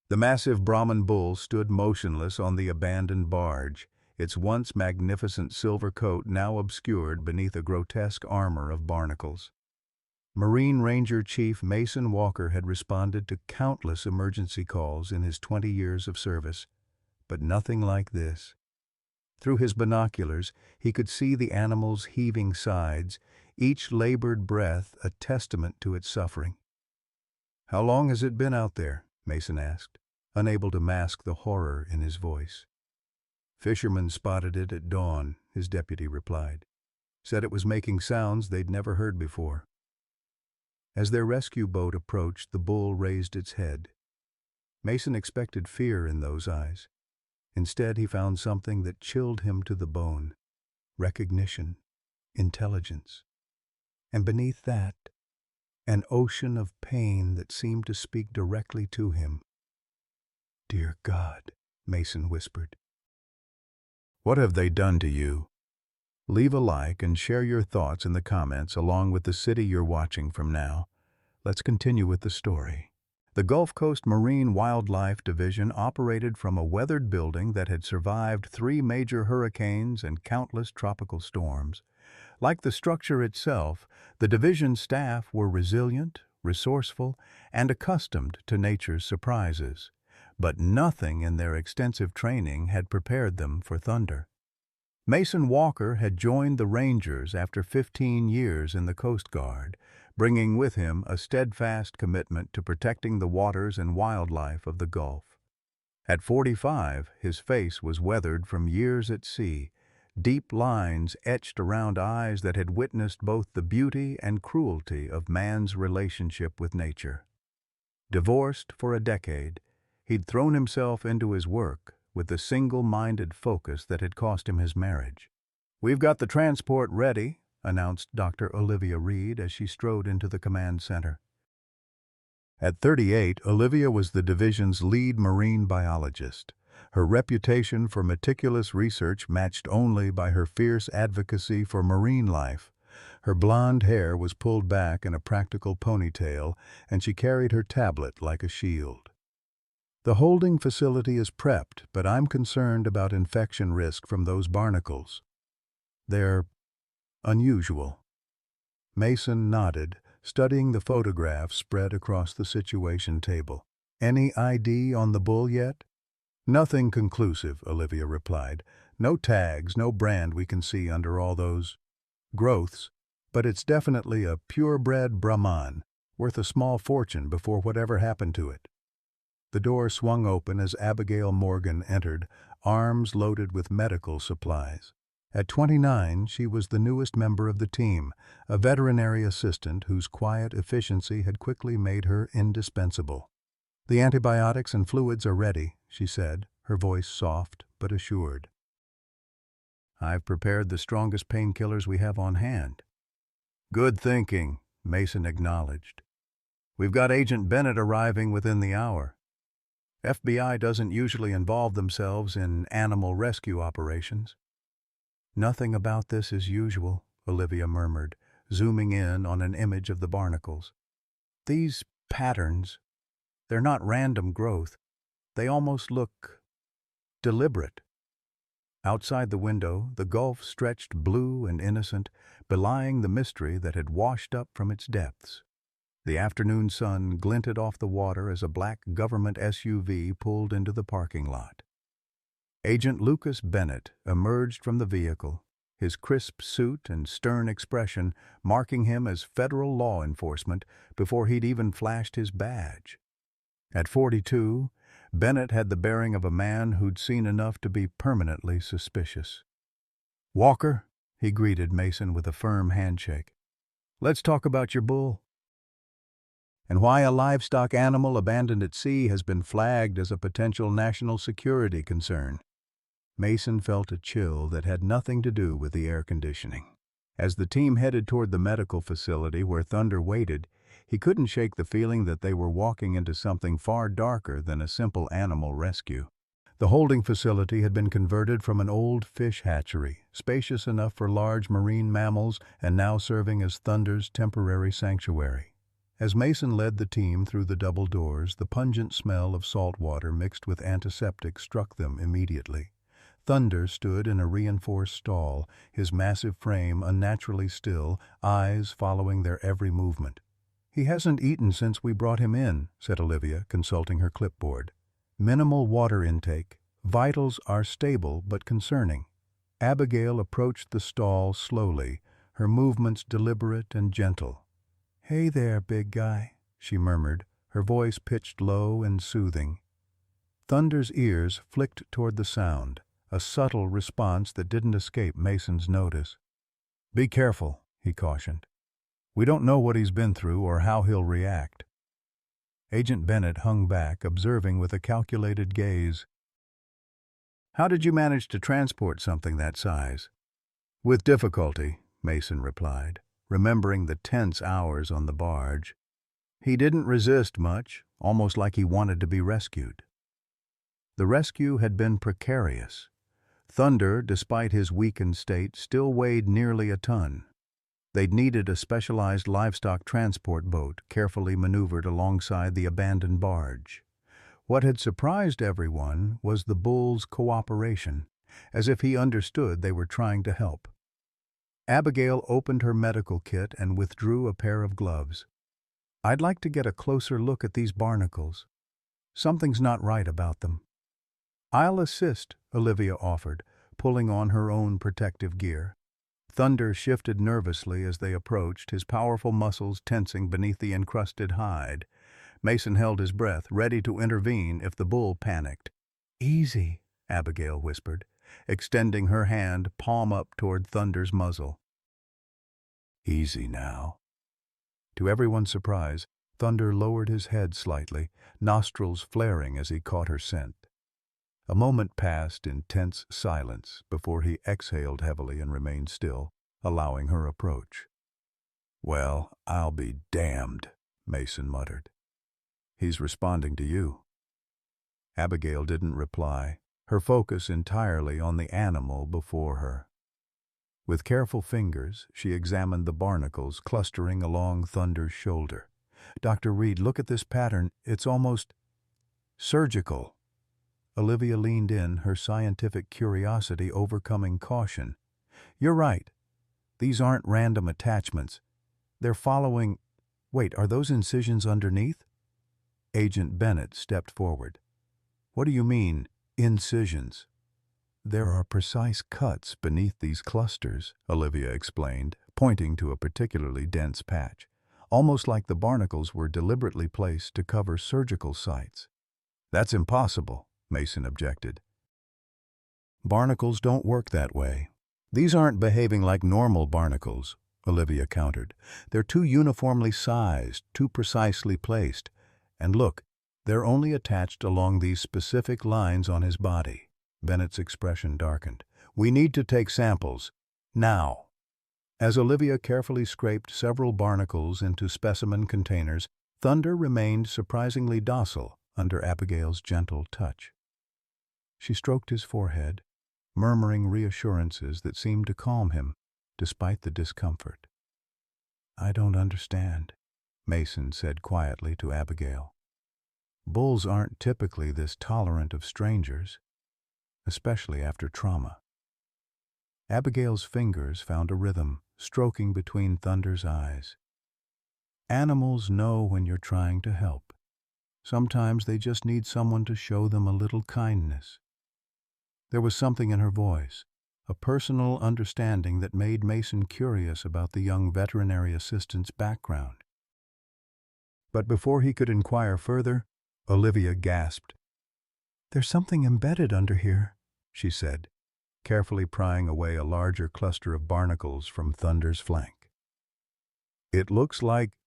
The massive Brahman bull stood motionless on the abandoned barge, its once magnificent silver coat now obscured beneath a grotesque armor of barnacles. Marine Ranger Chief Mason Walker had responded to countless emergency calls in his 20 years of service, but nothing like this. Through his binoculars, he could see the animal's heaving sides, each labored breath a testament to its suffering. "How long has it been out there?" Mason asked, unable to mask the horror in his voice. "Fishermen spotted it at dawn," his deputy replied. "Said it was making sounds they'd never heard before." As their rescue boat approached, the bull raised its head. Mason expected fear in those eyes. Instead, he found something that chilled him to the bone: recognition, intelligence. And beneath that, an ocean of pain that seemed to speak directly to him. "Dear God," Mason whispered. "What have they done to you?" Leave a like and share your thoughts in the comments along with the city you're watching from now. Let's continue with the story. The Gulf Coast Marine Wildlife Division operated from a weathered building that had survived 3 major hurricanes and countless tropical storms. Like the structure itself, the division's staff were resilient, resourceful, and accustomed to nature's surprises. But nothing in their extensive training had prepared them for thunder. Mason Walker had joined the Rangers after 15 years in the Coast Guard, bringing with him a steadfast commitment to protecting the waters and wildlife of the Gulf. At 45, his face was weathered from years at sea, deep lines etched around eyes that had witnessed both the beauty and cruelty of man's relationship with nature. Divorced for a decade, he'd thrown himself into his work with the single-minded focus that had cost him his marriage. "We've got the transport ready," announced Dr. Olivia Reed as she strode into the command center. At 38, Olivia was the division's lead marine biologist. Her reputation for meticulous research matched only by her fierce advocacy for marine life. Her blonde hair was pulled back in a practical ponytail, and she carried her tablet like a shield. "The holding facility is prepped, but I'm concerned about infection risk from those barnacles. They're unusual." Mason nodded, studying the photographs spread across the situation table. "Any ID on the bull yet?" "Nothing conclusive," Olivia replied. "No tags, no brand we can see under all those growths, but it's definitely a purebred Brahman, worth a small fortune before whatever happened to it." The door swung open as Abigail Morgan entered, arms loaded with medical supplies. At 29, she was the newest member of the team, a veterinary assistant whose quiet efficiency had quickly made her indispensable. "The antibiotics and fluids are ready," she said, her voice soft but assured. "I've prepared the strongest painkillers we have on hand." "Good thinking," Mason acknowledged. "We've got Agent Bennett arriving within the hour. FBI doesn't usually involve themselves in animal rescue operations." "Nothing about this is usual," Olivia murmured, zooming in on an image of the barnacles. "These patterns, they're not random growth. They almost look deliberate." Outside the window, the Gulf stretched blue and innocent, belying the mystery that had washed up from its depths. The afternoon sun glinted off the water as a black government SUV pulled into the parking lot. Agent Lucas Bennett emerged from the vehicle, his crisp suit and stern expression marking him as federal law enforcement before he'd even flashed his badge. At 42, Bennett had the bearing of a man who'd seen enough to be permanently suspicious. "Walker," he greeted Mason with a firm handshake. "Let's talk about your bull, and why a livestock animal abandoned at sea has been flagged as a potential national security concern." Mason felt a chill that had nothing to do with the air conditioning. As the team headed toward the medical facility where Thunder waited, he couldn't shake the feeling that they were walking into something far darker than a simple animal rescue. The holding facility had been converted from an old fish hatchery, spacious enough for large marine mammals and now serving as Thunder's temporary sanctuary. As Mason led the team through the double doors, the pungent smell of salt water mixed with antiseptic struck them immediately. Thunder stood in a reinforced stall, his massive frame unnaturally still, eyes following their every movement. "He hasn't eaten since we brought him in," said Olivia, consulting her clipboard. "Minimal water intake. Vitals are stable but concerning." Abigail approached the stall slowly, her movements deliberate and gentle. "Hey there, big guy," she murmured, her voice pitched low and soothing. Thunder's ears flicked toward the sound, a subtle response that didn't escape Mason's notice. "Be careful," he cautioned. "We don't know what he's been through or how he'll react." Agent Bennett hung back, observing with a calculated gaze. "How did you manage to transport something that size?" "With difficulty," Mason replied, remembering the tense hours on the barge. "He didn't resist much, almost like he wanted to be rescued." The rescue had been precarious. Thunder, despite his weakened state, still weighed nearly a ton. They'd needed a specialized livestock transport boat, carefully maneuvered alongside the abandoned barge. What had surprised everyone was the bull's cooperation, as if he understood they were trying to help. Abigail opened her medical kit and withdrew a pair of gloves. "I'd like to get a closer look at these barnacles. Something's not right about them." "I'll assist," Olivia offered, pulling on her own protective gear. Thunder shifted nervously as they approached, his powerful muscles tensing beneath the encrusted hide. Mason held his breath, ready to intervene if the bull panicked. "Easy," Abigail whispered, extending her hand palm up toward Thunder's muzzle. "Easy now." To everyone's surprise, Thunder lowered his head slightly, nostrils flaring as he caught her scent. A moment passed in tense silence before he exhaled heavily and remained still, allowing her approach. "Well, I'll be damned," Mason muttered. "He's responding to you." Abigail didn't reply, her focus entirely on the animal before her. With careful fingers, she examined the barnacles clustering along Thunder's shoulder. "Dr. Reed, look at this pattern. It's almost surgical." Olivia leaned in, her scientific curiosity overcoming caution. "You're right. These aren't random attachments. They're following— Wait, are those incisions underneath?" Agent Bennett stepped forward. "What do you mean, incisions?" "There are precise cuts beneath these clusters," Olivia explained, pointing to a particularly dense patch, almost like the barnacles were deliberately placed to cover surgical sites. "That's impossible," Mason objected. "Barnacles don't work that way. These aren't behaving like normal barnacles," Olivia countered. "They're too uniformly sized, too precisely placed. And look, they're only attached along these specific lines on his body." Bennett's expression darkened. "We need to take samples. Now." As Olivia carefully scraped several barnacles into specimen containers, Thunder remained surprisingly docile under Abigail's gentle touch. She stroked his forehead, murmuring reassurances that seemed to calm him, despite the discomfort. "I don't understand," Mason said quietly to Abigail. "Bulls aren't typically this tolerant of strangers, especially after trauma." Abigail's fingers found a rhythm, stroking between Thunder's eyes. "Animals know when you're trying to help. Sometimes they just need someone to show them a little kindness." There was something in her voice, a personal understanding that made Mason curious about the young veterinary assistant's background. But before he could inquire further, Olivia gasped. "There's something embedded under here," she said, carefully prying away a larger cluster of barnacles from Thunder's flank. "It looks like—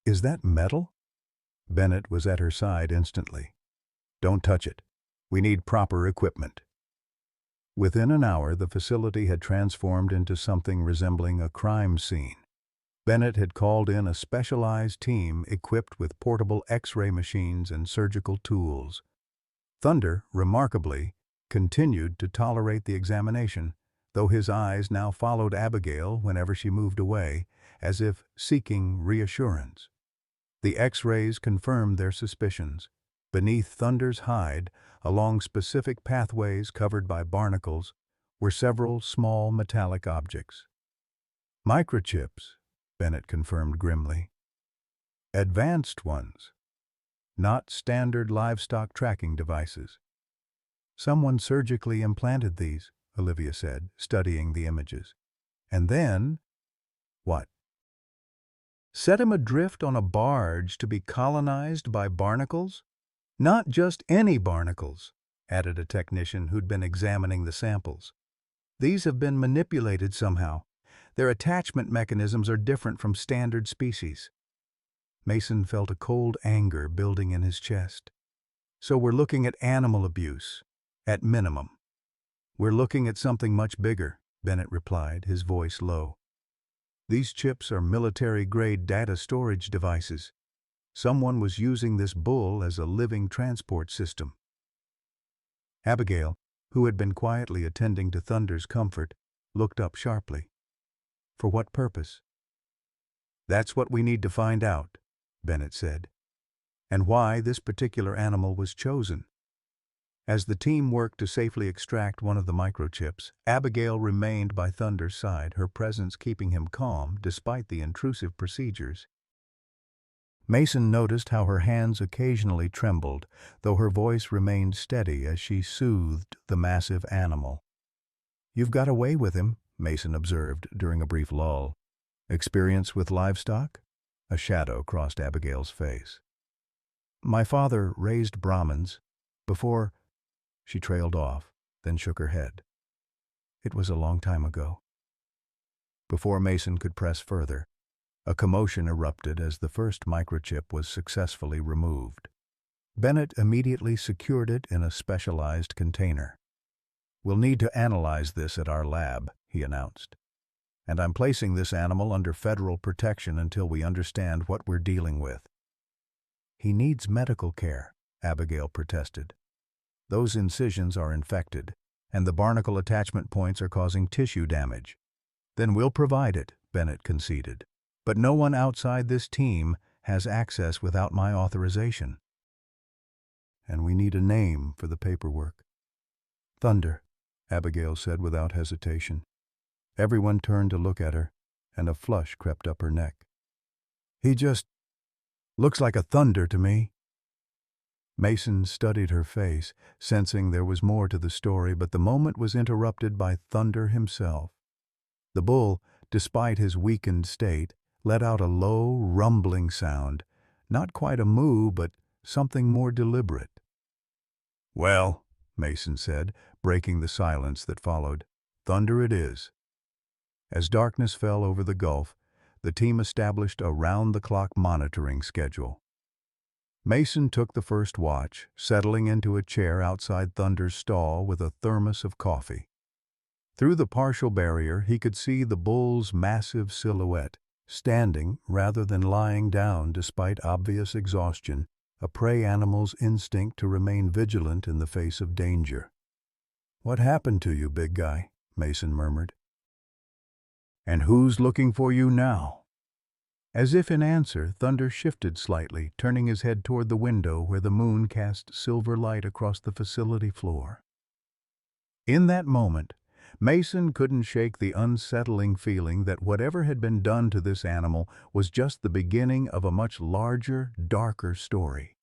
Is that metal?" Bennett was at her side instantly. "Don't touch it. We need proper equipment." Within an hour, the facility had transformed into something resembling a crime scene. Bennett had called in a specialized team equipped with portable X-ray machines and surgical tools. Thunder, remarkably, continued to tolerate the examination, though his eyes now followed Abigail whenever she moved away, as if seeking reassurance. The X-rays confirmed their suspicions. Beneath Thunder's hide, along specific pathways covered by barnacles, were several small metallic objects. Microchips, Bennett confirmed grimly. Advanced ones, not standard livestock tracking devices. Someone surgically implanted these, Olivia said, studying the images. And then, what? Set him adrift on a barge to be colonized by barnacles? Not just any barnacles, added a technician who'd been examining the samples. These have been manipulated somehow. Their attachment mechanisms are different from standard species. Mason felt a cold anger building in his chest. So we're looking at animal abuse, at minimum. We're looking at something much bigger, Bennett replied, his voice low. These chips are military-grade data storage devices. Someone was using this bull as a living transport system. Abigail, who had been quietly attending to Thunder's comfort, looked up sharply. For what purpose? That's what we need to find out, Bennett said, and why this particular animal was chosen. As the team worked to safely extract one of the microchips, Abigail remained by Thunder's side, her presence keeping him calm despite the intrusive procedures. Mason noticed how her hands occasionally trembled, though her voice remained steady as she soothed the massive animal. "You've got away with him," Mason observed during a brief lull. "Experience with livestock?" A shadow crossed Abigail's face. "My father raised Brahmins. Before—" She trailed off, then shook her head. It was a long time ago. Before Mason could press further, a commotion erupted as the first microchip was successfully removed. Bennett immediately secured it in a specialized container. "We'll need to analyze this at our lab," he announced. "And I'm placing this animal under federal protection until we understand what we're dealing with." "He needs medical care," Abigail protested. "Those incisions are infected, and the barnacle attachment points are causing tissue damage." "Then we'll provide it," Bennett conceded. "But no one outside this team has access without my authorization. And we need a name for the paperwork." "Thunder," Abigail said without hesitation. Everyone turned to look at her, and a flush crept up her neck. "He just looks like a thunder to me." Mason studied her face, sensing there was more to the story, but the moment was interrupted by Thunder himself. The bull, despite his weakened state, let out a low, rumbling sound, not quite a moo, but something more deliberate. "Well," Mason said, breaking the silence that followed, "thunder it is." As darkness fell over the Gulf, the team established a round-the-clock monitoring schedule. Mason took the first watch, settling into a chair outside Thunder's stall with a thermos of coffee. Through the partial barrier, he could see the bull's massive silhouette, standing rather than lying down despite obvious exhaustion, a prey animal's instinct to remain vigilant in the face of danger. "What happened to you, big guy?" Mason murmured. "And who's looking for you now?" As if in answer, Thunder shifted slightly, turning his head toward the window where the moon cast silver light across the facility floor. In that moment, Mason couldn't shake the unsettling feeling that whatever had been done to this animal was just the beginning of a much larger, darker story.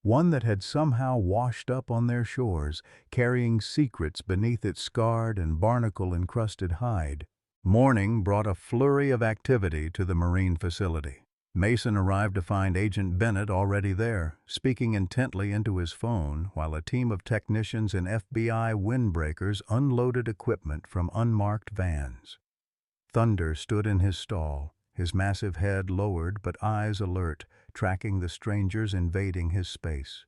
One that had somehow washed up on their shores, carrying secrets beneath its scarred and barnacle-encrusted hide. Morning brought a flurry of activity to the marine facility. Mason arrived to find Agent Bennett already there, speaking intently into his phone while a team of technicians and FBI windbreakers unloaded equipment from unmarked vans. Thunder stood in his stall, his massive head lowered but eyes alert, tracking the strangers invading his space.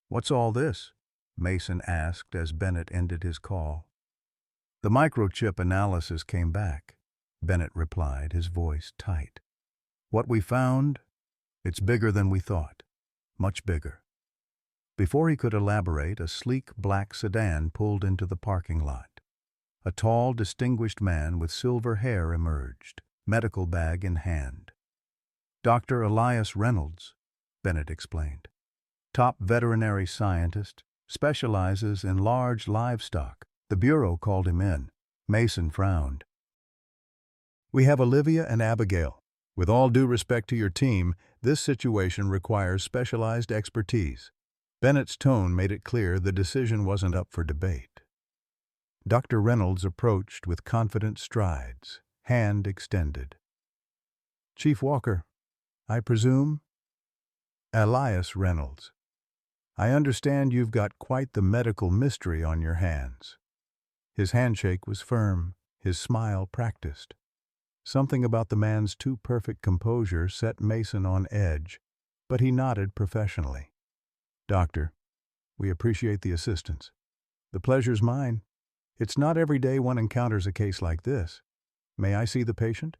"What's all this?" Mason asked as Bennett ended his call. "The microchip analysis came back," Bennett replied, his voice tight. "What we found, it's bigger than we thought. Much bigger." Before he could elaborate, a sleek black sedan pulled into the parking lot. A tall, distinguished man with silver hair emerged, medical bag in hand. Dr. Elias Reynolds, Bennett explained. Top veterinary scientist, specializes in large livestock. The Bureau called him in. Mason frowned. We have Olivia and Abigail. With all due respect to your team, this situation requires specialized expertise. Bennett's tone made it clear the decision wasn't up for debate. Dr. Reynolds approached with confident strides, hand extended. Chief Walker, I presume? Elias Reynolds. I understand you've got quite the medical mystery on your hands. His handshake was firm, his smile practiced. Something about the man's too perfect composure set Mason on edge, but he nodded professionally. Doctor, we appreciate the assistance. The pleasure's mine. It's not every day one encounters a case like this. May I see the patient?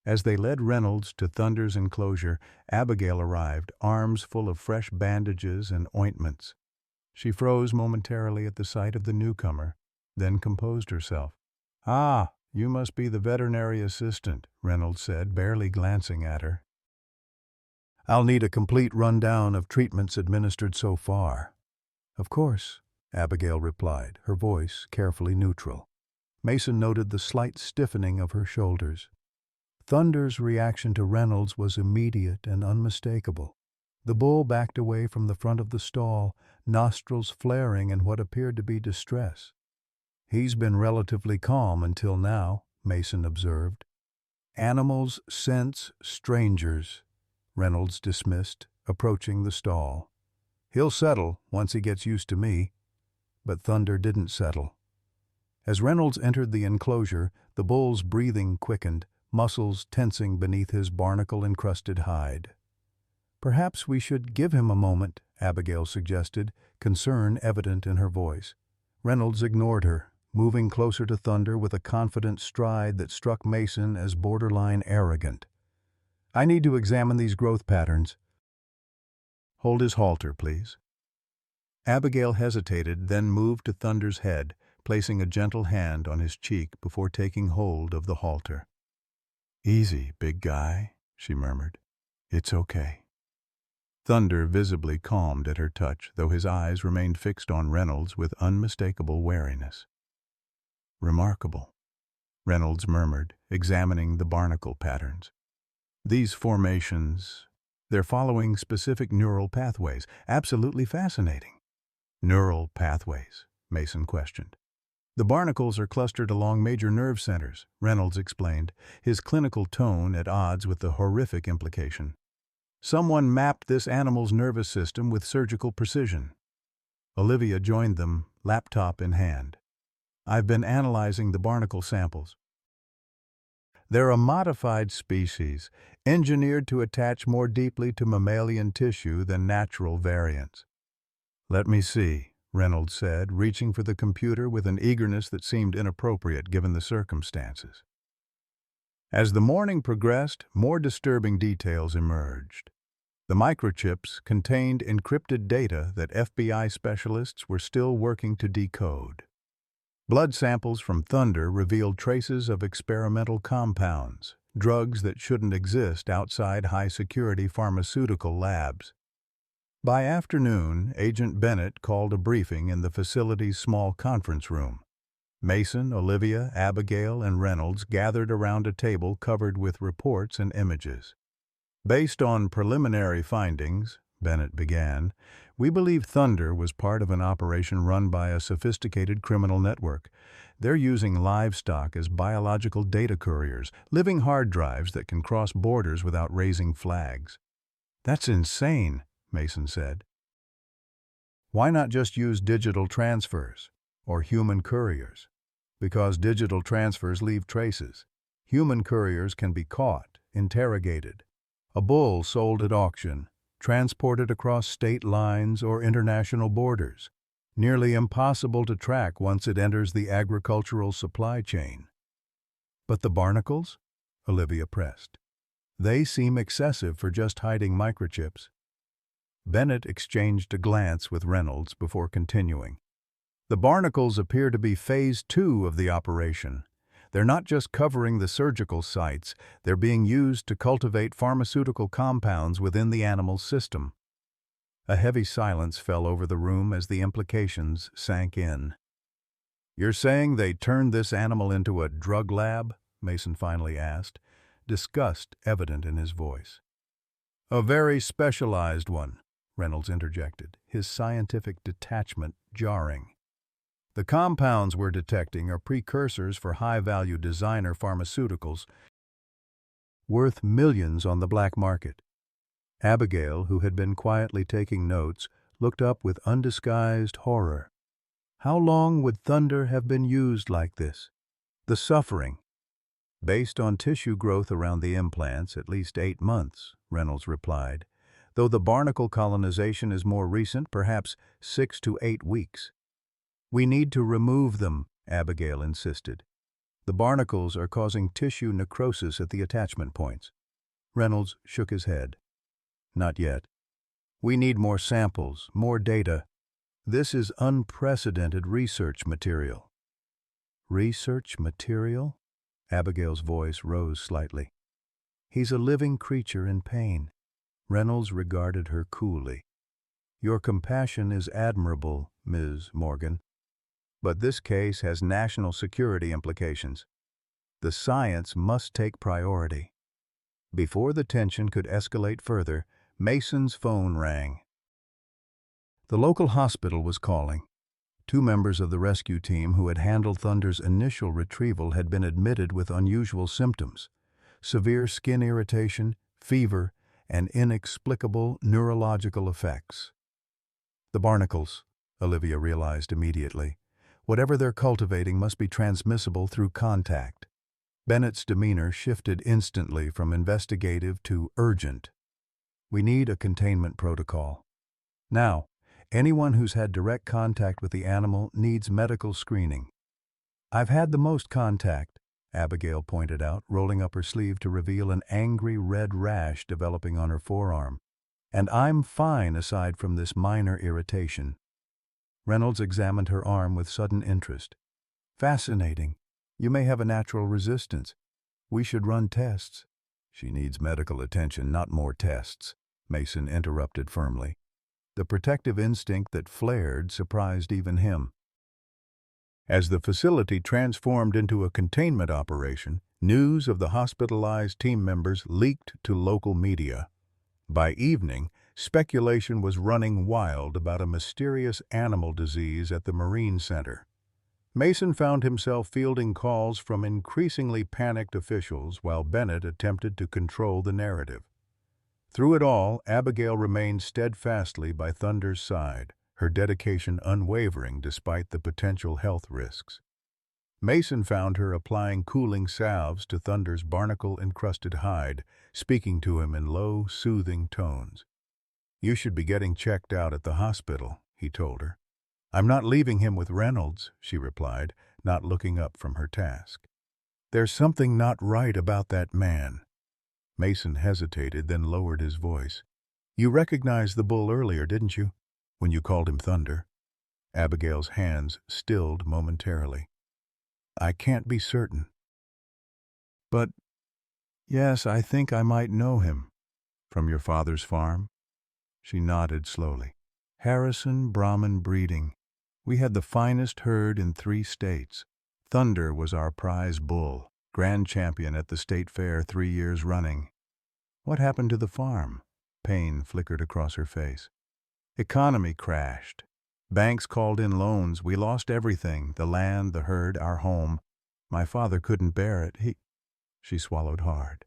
As they led Reynolds to Thunder's enclosure, Abigail arrived, arms full of fresh bandages and ointments. She froze momentarily at the sight of the newcomer, then composed herself. Ah, you must be the veterinary assistant, Reynolds said, barely glancing at her. I'll need a complete rundown of treatments administered so far. Of course, Abigail replied, her voice carefully neutral. Mason noted the slight stiffening of her shoulders. Thunder's reaction to Reynolds was immediate and unmistakable. The bull backed away from the front of the stall, nostrils flaring in what appeared to be distress. He's been relatively calm until now, Mason observed. Animals sense strangers, Reynolds dismissed, approaching the stall. He'll settle once he gets used to me. But Thunder didn't settle. As Reynolds entered the enclosure, the bull's breathing quickened, muscles tensing beneath his barnacle-encrusted hide. Perhaps we should give him a moment, Abigail suggested, concern evident in her voice. Reynolds ignored her, moving closer to Thunder with a confident stride that struck Mason as borderline arrogant. I need to examine these growth patterns. Hold his halter, please. Abigail hesitated, then moved to Thunder's head, placing a gentle hand on his cheek before taking hold of the halter. Easy, big guy, she murmured. It's okay. Thunder visibly calmed at her touch, though his eyes remained fixed on Reynolds with unmistakable wariness. Remarkable, Reynolds murmured, examining the barnacle patterns. These formations, they're following specific neural pathways. Absolutely fascinating. Neural pathways, Mason questioned. The barnacles are clustered along major nerve centers, Reynolds explained, his clinical tone at odds with the horrific implication. Someone mapped this animal's nervous system with surgical precision. Olivia joined them, laptop in hand. I've been analyzing the barnacle samples. They're a modified species, engineered to attach more deeply to mammalian tissue than natural variants. Let me see, Reynolds said, reaching for the computer with an eagerness that seemed inappropriate given the circumstances. As the morning progressed, more disturbing details emerged. The microchips contained encrypted data that FBI specialists were still working to decode. Blood samples from Thunder revealed traces of experimental compounds, drugs that shouldn't exist outside high-security pharmaceutical labs. By afternoon, Agent Bennett called a briefing in the facility's small conference room. Mason, Olivia, Abigail, and Reynolds gathered around a table covered with reports and images. Based on preliminary findings, Bennett began, we believe Thunder was part of an operation run by a sophisticated criminal network. They're using livestock as biological data couriers, living hard drives that can cross borders without raising flags. That's insane, Mason said. Why not just use digital transfers or human couriers? Because digital transfers leave traces. Human couriers can be caught, interrogated. A bull sold at auction, transported across state lines or international borders. Nearly impossible to track once it enters the agricultural supply chain. But the barnacles? Olivia pressed. They seem excessive for just hiding microchips. Bennett exchanged a glance with Reynolds before continuing. The barnacles appear to be phase 2 of the operation. They're not just covering the surgical sites, they're being used to cultivate pharmaceutical compounds within the animal's system. A heavy silence fell over the room as the implications sank in. "You're saying they turned this animal into a drug lab?" Mason finally asked, disgust evident in his voice. "A very specialized one," Reynolds interjected, his scientific detachment jarring. "The compounds we're detecting are precursors for high-value designer pharmaceuticals worth millions on the black market." Abigail, who had been quietly taking notes, looked up with undisguised horror. "How long would thunder have been used like this? The suffering?" "Based on tissue growth around the implants, at least 8 months," Reynolds replied, "though the barnacle colonization is more recent, perhaps 6 to 8 weeks. "We need to remove them," Abigail insisted. "The barnacles are causing tissue necrosis at the attachment points." Reynolds shook his head. "Not yet. We need more samples, more data. This is unprecedented research material." "Research material?" Abigail's voice rose slightly. "He's a living creature in pain." Reynolds regarded her coolly. "Your compassion is admirable, Ms. Morgan. But this case has national security implications. The science must take priority." Before the tension could escalate further, Mason's phone rang. The local hospital was calling. 2 members of the rescue team who had handled Thunder's initial retrieval had been admitted with unusual symptoms: severe skin irritation, fever, and inexplicable neurological effects. The barnacles, Olivia realized immediately. Whatever they're cultivating must be transmissible through contact. Bennett's demeanor shifted instantly from investigative to urgent. "We need a containment protocol. Now, anyone who's had direct contact with the animal needs medical screening." "I've had the most contact," Abigail pointed out, rolling up her sleeve to reveal an angry red rash developing on her forearm. "And I'm fine aside from this minor irritation." Reynolds examined her arm with sudden interest. "Fascinating. You may have a natural resistance. We should run tests." "She needs medical attention, not more tests," Mason interrupted firmly. The protective instinct that flared surprised even him. As the facility transformed into a containment operation, news of the hospitalized team members leaked to local media. By evening, speculation was running wild about a mysterious animal disease at the Marine Center. Mason found himself fielding calls from increasingly panicked officials while Bennett attempted to control the narrative. Through it all, Abigail remained steadfastly by Thunder's side, her dedication unwavering despite the potential health risks. Mason found her applying cooling salves to Thunder's barnacle-encrusted hide, speaking to him in low, soothing tones. "You should be getting checked out at the hospital," he told her. "I'm not leaving him with Reynolds," she replied, not looking up from her task. "There's something not right about that man." Mason hesitated, then lowered his voice. "You recognized the bull earlier, didn't you? When you called him Thunder?" Abigail's hands stilled momentarily. "I can't be certain. But, yes, I think I might know him." "From your father's farm?" She nodded slowly. "Harrison Brahmin breeding. We had the finest herd in 3 states. Thunder was our prize bull, grand champion at the state fair 3 years running." "What happened to the farm?" Pain flickered across her face. "Economy crashed. Banks called in loans. We lost everything, the land, the herd, our home. My father couldn't bear it. She swallowed hard.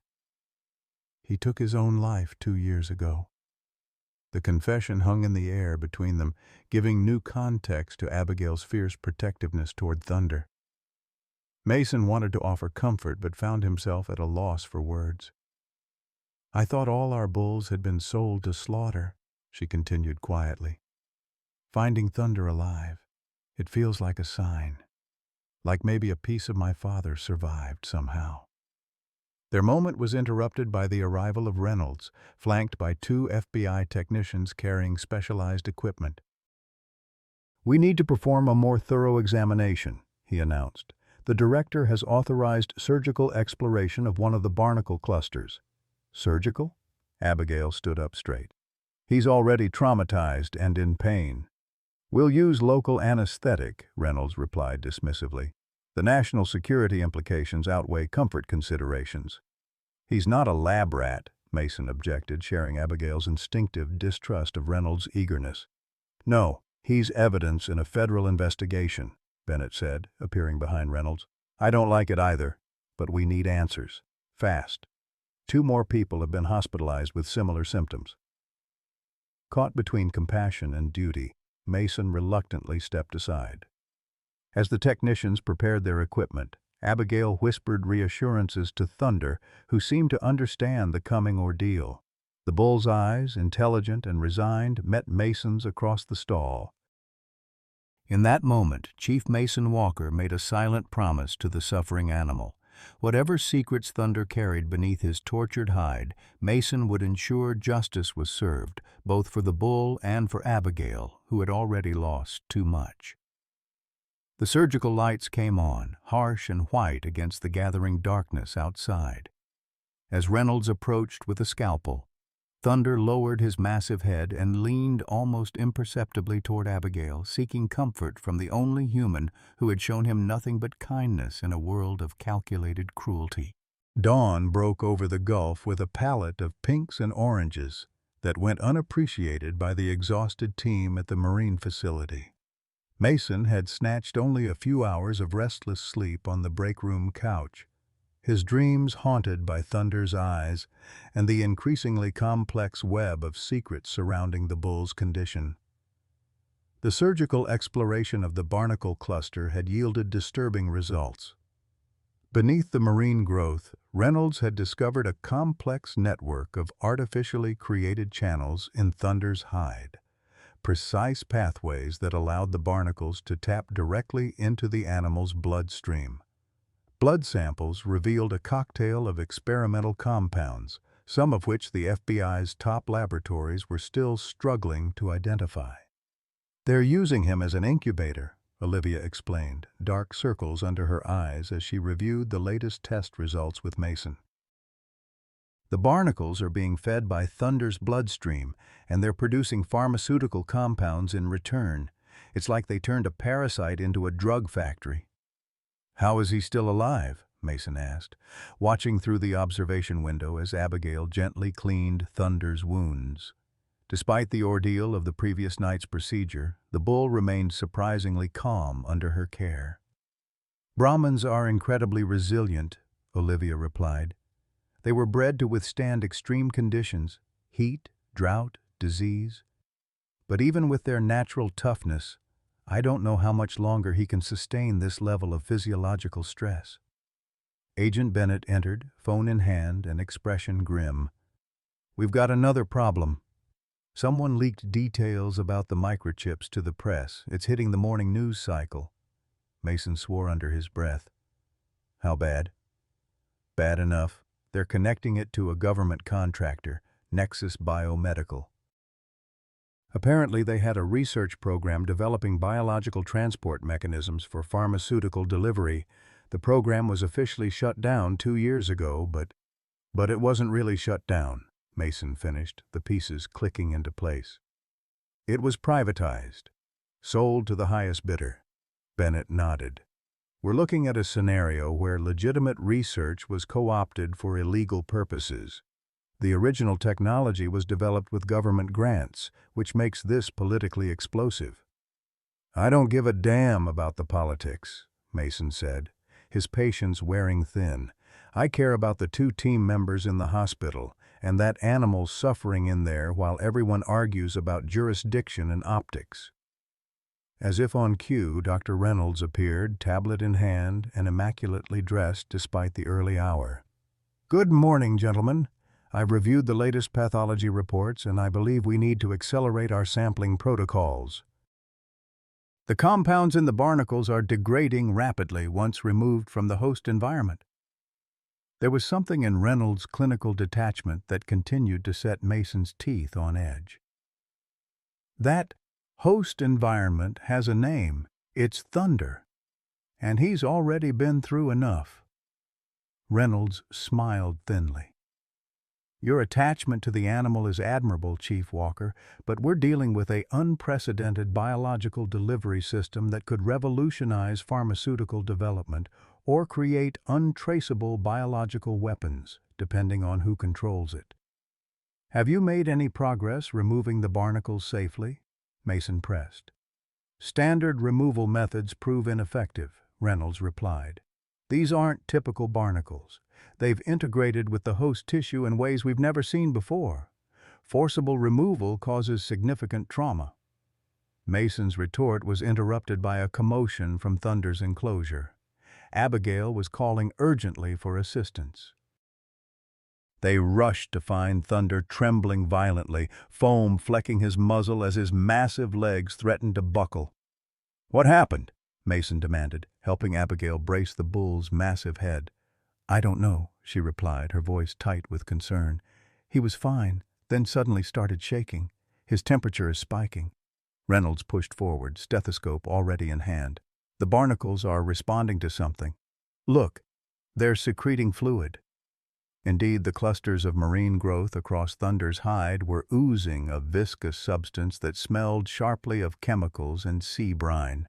"He took his own life 2 years ago." The confession hung in the air between them, giving new context to Abigail's fierce protectiveness toward Thunder. Mason wanted to offer comfort, but found himself at a loss for words. "I thought all our bulls had been sold to slaughter," she continued quietly. "Finding Thunder alive, it feels like a sign. Like maybe a piece of my father survived somehow." Their moment was interrupted by the arrival of Reynolds, flanked by 2 FBI technicians carrying specialized equipment. "We need to perform a more thorough examination," he announced. The director has authorized surgical exploration of one of the barnacle clusters. Surgical? Abigail stood up straight. He's already traumatized and in pain. We'll use local anesthetic, Reynolds replied dismissively. The national security implications outweigh comfort considerations. He's not a lab rat, Mason objected, sharing Abigail's instinctive distrust of Reynolds' eagerness. No, he's evidence in a federal investigation, Bennett said, appearing behind Reynolds. I don't like it either, but we need answers. Fast. 2 more people have been hospitalized with similar symptoms. Caught between compassion and duty, Mason reluctantly stepped aside. As the technicians prepared their equipment, Abigail whispered reassurances to Thunder, who seemed to understand the coming ordeal. The bull's eyes, intelligent and resigned, met Mason's across the stall. In that moment, Chief Mason Walker made a silent promise to the suffering animal. Whatever secrets Thunder carried beneath his tortured hide, Mason would ensure justice was served, both for the bull and for Abigail, who had already lost too much. The surgical lights came on, harsh and white against the gathering darkness outside. As Reynolds approached with a scalpel, Thunder lowered his massive head and leaned almost imperceptibly toward Abigail, seeking comfort from the only human who had shown him nothing but kindness in a world of calculated cruelty. Dawn broke over the gulf with a palette of pinks and oranges that went unappreciated by the exhausted team at the marine facility. Mason had snatched only a few hours of restless sleep on the break room couch, his dreams haunted by Thunder's eyes and the increasingly complex web of secrets surrounding the bull's condition. The surgical exploration of the barnacle cluster had yielded disturbing results. Beneath the marine growth, Reynolds had discovered a complex network of artificially created channels in Thunder's hide, precise pathways that allowed the barnacles to tap directly into the animal's bloodstream. Blood samples revealed a cocktail of experimental compounds, some of which the FBI's top laboratories were still struggling to identify. They're using him as an incubator, Olivia explained, dark circles under her eyes as she reviewed the latest test results with Mason. The barnacles are being fed by Thunder's bloodstream, and they're producing pharmaceutical compounds in return. It's like they turned a parasite into a drug factory. How is he still alive? Mason asked, watching through the observation window as Abigail gently cleaned Thunder's wounds. Despite the ordeal of the previous night's procedure, the bull remained surprisingly calm under her care. Brahmins are incredibly resilient, Olivia replied. They were bred to withstand extreme conditions, heat, drought, disease. But even with their natural toughness, I don't know how much longer he can sustain this level of physiological stress. Agent Bennett entered, phone in hand, an expression grim. We've got another problem. Someone leaked details about the microchips to the press. It's hitting the morning news cycle. Mason swore under his breath. How bad? Bad enough. They're connecting it to a government contractor, Nexus Biomedical. Apparently, they had a research program developing biological transport mechanisms for pharmaceutical delivery. The program was officially shut down 2 years ago, but it wasn't really shut down, Mason finished, the pieces clicking into place. It was privatized, sold to the highest bidder. Bennett nodded. We're looking at a scenario where legitimate research was co-opted for illegal purposes. The original technology was developed with government grants, which makes this politically explosive. I don't give a damn about the politics, Mason said, his patience wearing thin. I care about the 2 team members in the hospital, and that animal suffering in there while everyone argues about jurisdiction and optics. As if on cue, Dr. Reynolds appeared, tablet in hand and immaculately dressed despite the early hour. Good morning, gentlemen. I've reviewed the latest pathology reports, and I believe we need to accelerate our sampling protocols. The compounds in the barnacles are degrading rapidly once removed from the host environment. There was something in Reynolds' clinical detachment that continued to set Mason's teeth on edge. That host environment has a name. It's Thunder. And he's already been through enough. Reynolds smiled thinly. Your attachment to the animal is admirable, Chief Walker, but we're dealing with an unprecedented biological delivery system that could revolutionize pharmaceutical development or create untraceable biological weapons, depending on who controls it. Have you made any progress removing the barnacles safely? Mason pressed. Standard removal methods prove ineffective, Reynolds replied. These aren't typical barnacles. They've integrated with the host tissue in ways we've never seen before. Forcible removal causes significant trauma. Mason's retort was interrupted by a commotion from Thunder's enclosure. Abigail was calling urgently for assistance. They rushed to find Thunder trembling violently, foam flecking his muzzle as his massive legs threatened to buckle. "What happened?" Mason demanded, helping Abigail brace the bull's massive head. "I don't know," she replied, her voice tight with concern. "He was fine, then suddenly started shaking. His temperature is spiking." Reynolds pushed forward, stethoscope already in hand. "The barnacles are responding to something. Look, they're secreting fluid." Indeed, the clusters of marine growth across Thunder's hide were oozing a viscous substance that smelled sharply of chemicals and sea brine.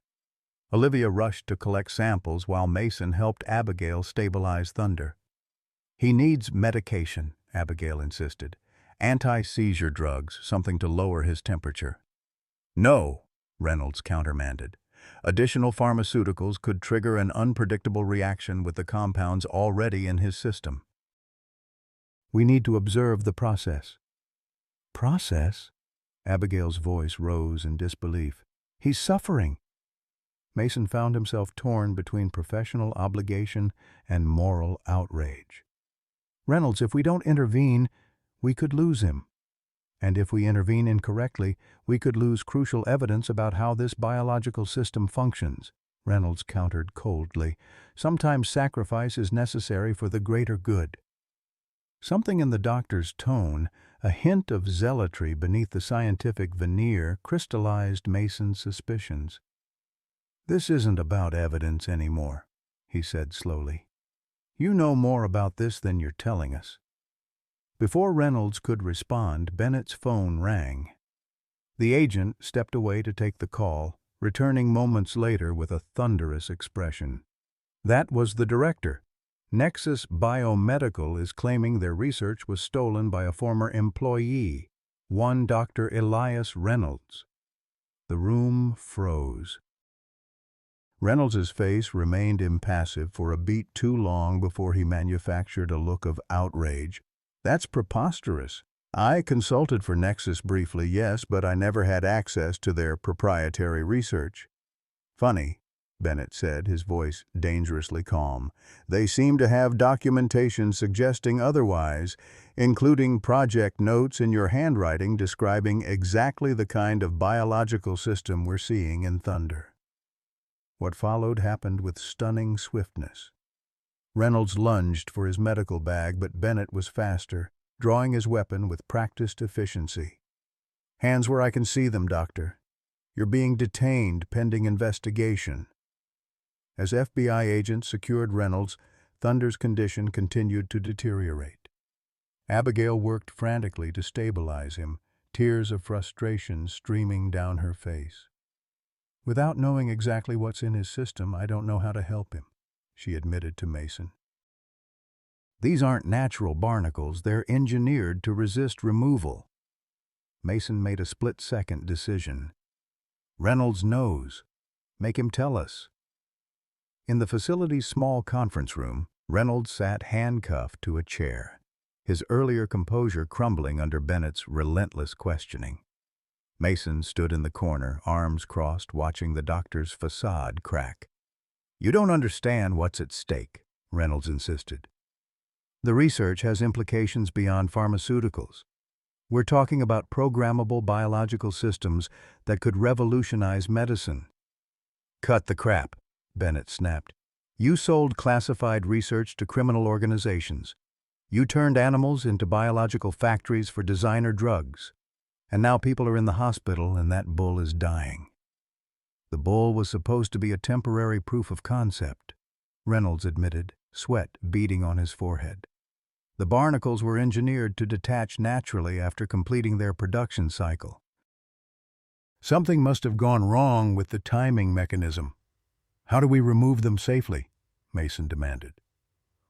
Olivia rushed to collect samples while Mason helped Abigail stabilize Thunder. "He needs medication," Abigail insisted. "Anti-seizure drugs, something to lower his temperature." "No," Reynolds countermanded. "Additional pharmaceuticals could trigger an unpredictable reaction with the compounds already in his system. We need to observe the process." "Process?" Abigail's voice rose in disbelief. "He's suffering." Mason found himself torn between professional obligation and moral outrage. "Reynolds, if we don't intervene, we could lose him. And if we intervene incorrectly, we could lose crucial evidence about how this biological system functions," Reynolds countered coldly. "Sometimes sacrifice is necessary for the greater good." Something in the doctor's tone, a hint of zealotry beneath the scientific veneer, crystallized Mason's suspicions. "This isn't about evidence anymore," he said slowly. "You know more about this than you're telling us." Before Reynolds could respond, Bennett's phone rang. The agent stepped away to take the call, returning moments later with a thunderous expression. That was the director. "Nexus Biomedical is claiming their research was stolen by a former employee, one Dr. Elias Reynolds." The room froze. Reynolds's face remained impassive for a beat too long before he manufactured a look of outrage. "That's preposterous. I consulted for Nexus briefly, yes, but I never had access to their proprietary research." "Funny," Bennett said, his voice dangerously calm. "They seem to have documentation suggesting otherwise, including project notes in your handwriting describing exactly the kind of biological system we're seeing in Thunder." What followed happened with stunning swiftness. Reynolds lunged for his medical bag, but Bennett was faster, drawing his weapon with practiced efficiency. "Hands where I can see them, Doctor. You're being detained pending investigation." As FBI agents secured Reynolds, Thunder's condition continued to deteriorate. Abigail worked frantically to stabilize him, tears of frustration streaming down her face. "Without knowing exactly what's in his system, I don't know how to help him," she admitted to Mason. "These aren't natural barnacles, they're engineered to resist removal." Mason made a split-second decision. "Reynolds knows. Make him tell us." In the facility's small conference room, Reynolds sat handcuffed to a chair, his earlier composure crumbling under Bennett's relentless questioning. Mason stood in the corner, arms crossed, watching the doctor's facade crack. "You don't understand what's at stake," Reynolds insisted. "The research has implications beyond pharmaceuticals. We're talking about programmable biological systems that could revolutionize medicine." "Cut the crap," Bennett snapped. "You sold classified research to criminal organizations. You turned animals into biological factories for designer drugs. And now people are in the hospital and that bull is dying." The bull was supposed to be a temporary proof of concept, Reynolds admitted, sweat beading on his forehead. The barnacles were engineered to detach naturally after completing their production cycle. Something must have gone wrong with the timing mechanism. How do we remove them safely? Mason demanded.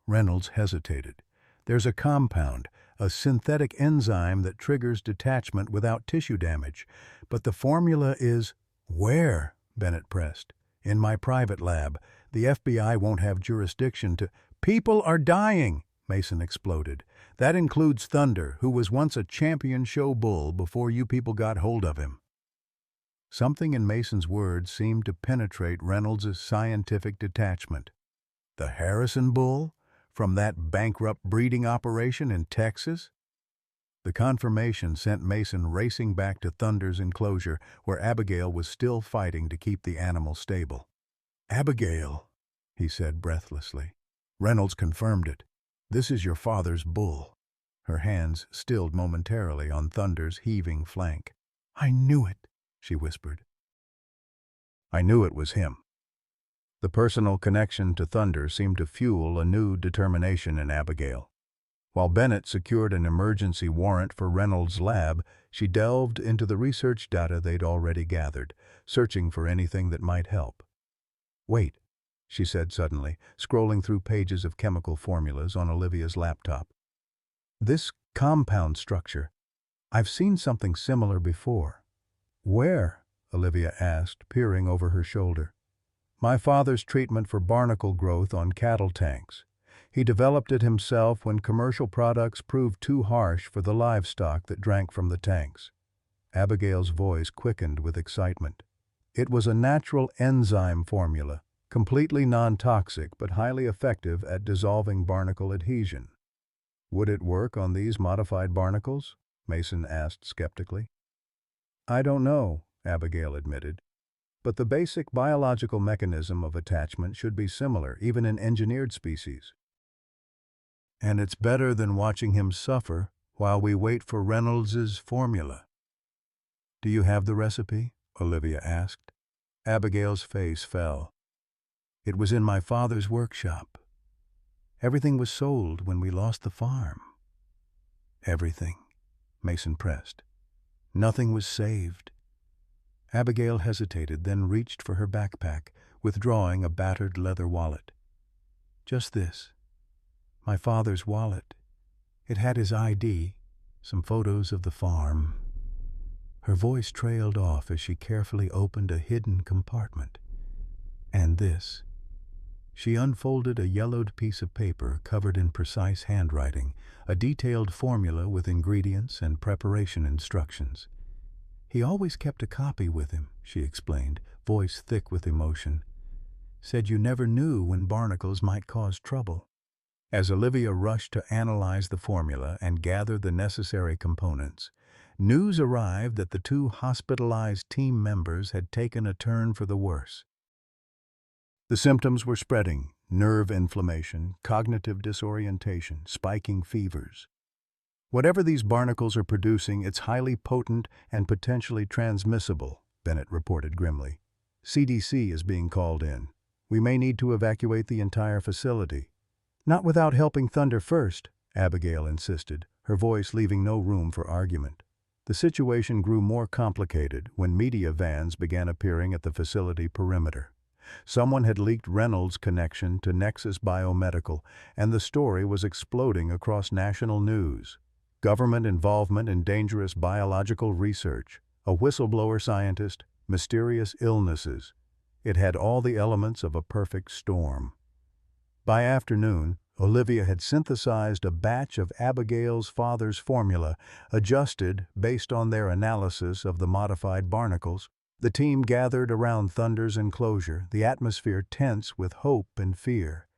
Reynolds hesitated. There's a compound, a synthetic enzyme that triggers detachment without tissue damage. But the formula is… Where? Bennett pressed. In my private lab. The FBI won't have jurisdiction to… People are dying, Mason exploded. That includes Thunder, who was once a champion show bull before you people got hold of him. Something in Mason's words seemed to penetrate Reynolds' scientific detachment. The Harrison bull? From that bankrupt breeding operation in Texas? The confirmation sent Mason racing back to Thunder's enclosure, where Abigail was still fighting to keep the animal stable. Abigail, he said breathlessly. Reynolds confirmed it. This is your father's bull. Her hands stilled momentarily on Thunder's heaving flank. I knew it, she whispered. I knew it was him. The personal connection to Thunder seemed to fuel a new determination in Abigail. While Bennett secured an emergency warrant for Reynolds' lab, she delved into the research data they'd already gathered, searching for anything that might help. Wait, she said suddenly, scrolling through pages of chemical formulas on Olivia's laptop. This compound structure, I've seen something similar before. Where? Olivia asked, peering over her shoulder. My father's treatment for barnacle growth on cattle tanks. He developed it himself when commercial products proved too harsh for the livestock that drank from the tanks. Abigail's voice quickened with excitement. It was a natural enzyme formula, completely non-toxic but highly effective at dissolving barnacle adhesion. Would it work on these modified barnacles? Mason asked skeptically. I don't know, Abigail admitted. But the basic biological mechanism of attachment should be similar, even in engineered species. And it's better than watching him suffer while we wait for Reynolds's formula. Do you have the recipe? Olivia asked. Abigail's face fell. It was in my father's workshop. Everything was sold when we lost the farm. Everything, Mason pressed. Nothing was saved. Abigail hesitated, then reached for her backpack, withdrawing a battered leather wallet. Just this. My father's wallet. It had his ID, some photos of the farm. Her voice trailed off as she carefully opened a hidden compartment. And this. She unfolded a yellowed piece of paper covered in precise handwriting, a detailed formula with ingredients and preparation instructions. He always kept a copy with him, she explained, voice thick with emotion. Said you never knew when barnacles might cause trouble. As Olivia rushed to analyze the formula and gather the necessary components, news arrived that the two hospitalized team members had taken a turn for the worse. The symptoms were spreading: nerve inflammation, cognitive disorientation, spiking fevers. Whatever these barnacles are producing, it's highly potent and potentially transmissible, Bennett reported grimly. CDC is being called in. We may need to evacuate the entire facility. Not without helping Thunder first, Abigail insisted, her voice leaving no room for argument. The situation grew more complicated when media vans began appearing at the facility perimeter. Someone had leaked Reynolds' connection to Nexus Biomedical, and the story was exploding across national news. Government involvement in dangerous biological research, a whistleblower scientist, mysterious illnesses. It had all the elements of a perfect storm. By afternoon, Olivia had synthesized a batch of Abigail's father's formula, adjusted based on their analysis of the modified barnacles. The team gathered around Thunder's enclosure, the atmosphere tense with hope and fear.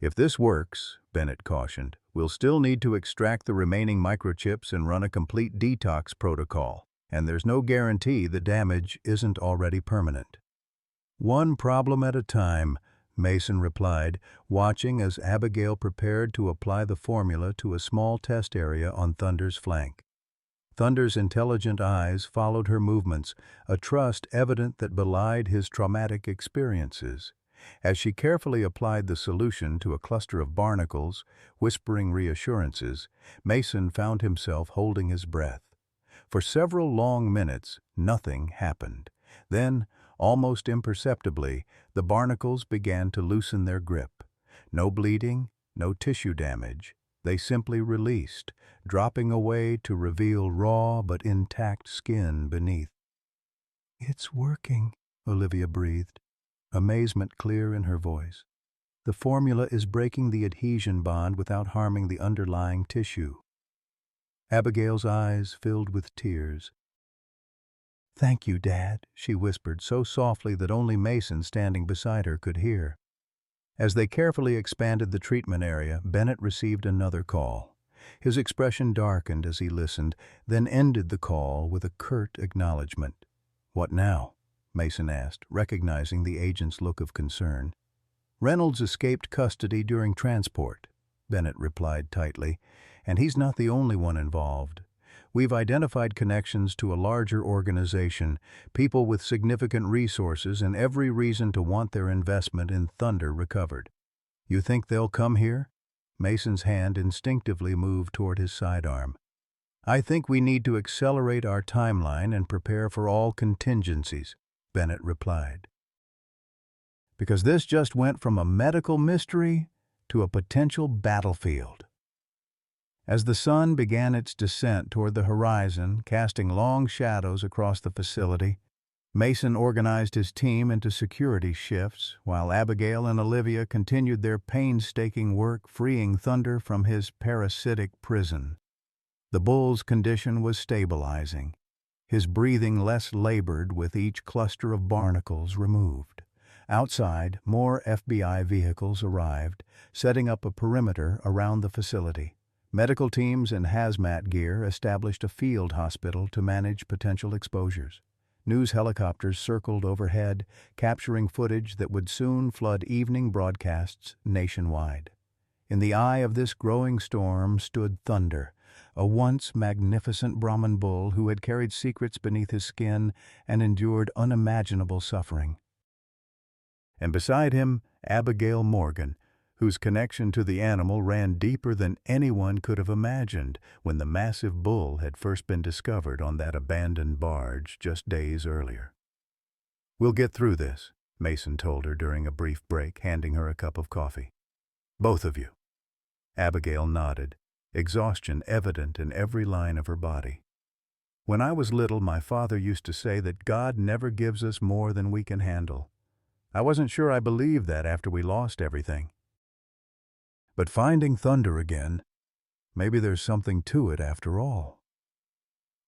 If this works, Bennett cautioned, we'll still need to extract the remaining microchips and run a complete detox protocol, and there's no guarantee the damage isn't already permanent. One problem at a time, Mason replied, watching as Abigail prepared to apply the formula to a small test area on Thunder's flank. Thunder's intelligent eyes followed her movements, a trust evident that belied his traumatic experiences. As she carefully applied the solution to a cluster of barnacles, whispering reassurances, Mason found himself holding his breath. For several long minutes, nothing happened. Then, almost imperceptibly, the barnacles began to loosen their grip. No bleeding, no tissue damage. They simply released, dropping away to reveal raw but intact skin beneath. "It's working," Olivia breathed, amazement clear in her voice. "The formula is breaking the adhesion bond without harming the underlying tissue." Abigail's eyes filled with tears. "Thank you, Dad," she whispered so softly that only Mason standing beside her could hear. As they carefully expanded the treatment area, Bennett received another call. His expression darkened as he listened, then ended the call with a curt acknowledgement. "What now?" Mason asked, recognizing the agent's look of concern. "Reynolds escaped custody during transport," Bennett replied tightly, "and he's not the only one involved. We've identified connections to a larger organization, people with significant resources and every reason to want their investment in Thunder recovered. You think they'll come here?" Mason's hand instinctively moved toward his sidearm. "I think we need to accelerate our timeline and prepare for all contingencies," Bennett replied. "Because this just went from a medical mystery to a potential battlefield." As the sun began its descent toward the horizon, casting long shadows across the facility, Mason organized his team into security shifts, while Abigail and Olivia continued their painstaking work freeing Thunder from his parasitic prison. The bull's condition was stabilizing, his breathing less labored with each cluster of barnacles removed. Outside, more FBI vehicles arrived, setting up a perimeter around the facility. Medical teams and hazmat gear established a field hospital to manage potential exposures. News helicopters circled overhead, capturing footage that would soon flood evening broadcasts nationwide. In the eye of this growing storm stood Thunder, a once magnificent Brahman bull who had carried secrets beneath his skin and endured unimaginable suffering. And beside him, Abigail Morgan, whose connection to the animal ran deeper than anyone could have imagined when the massive bull had first been discovered on that abandoned barge just days earlier. "We'll get through this," Mason told her during a brief break, handing her a cup of coffee. "Both of you." Abigail nodded, exhaustion evident in every line of her body. "When I was little, my father used to say that God never gives us more than we can handle. I wasn't sure I believed that after we lost everything. But finding Thunder again, maybe there's something to it after all."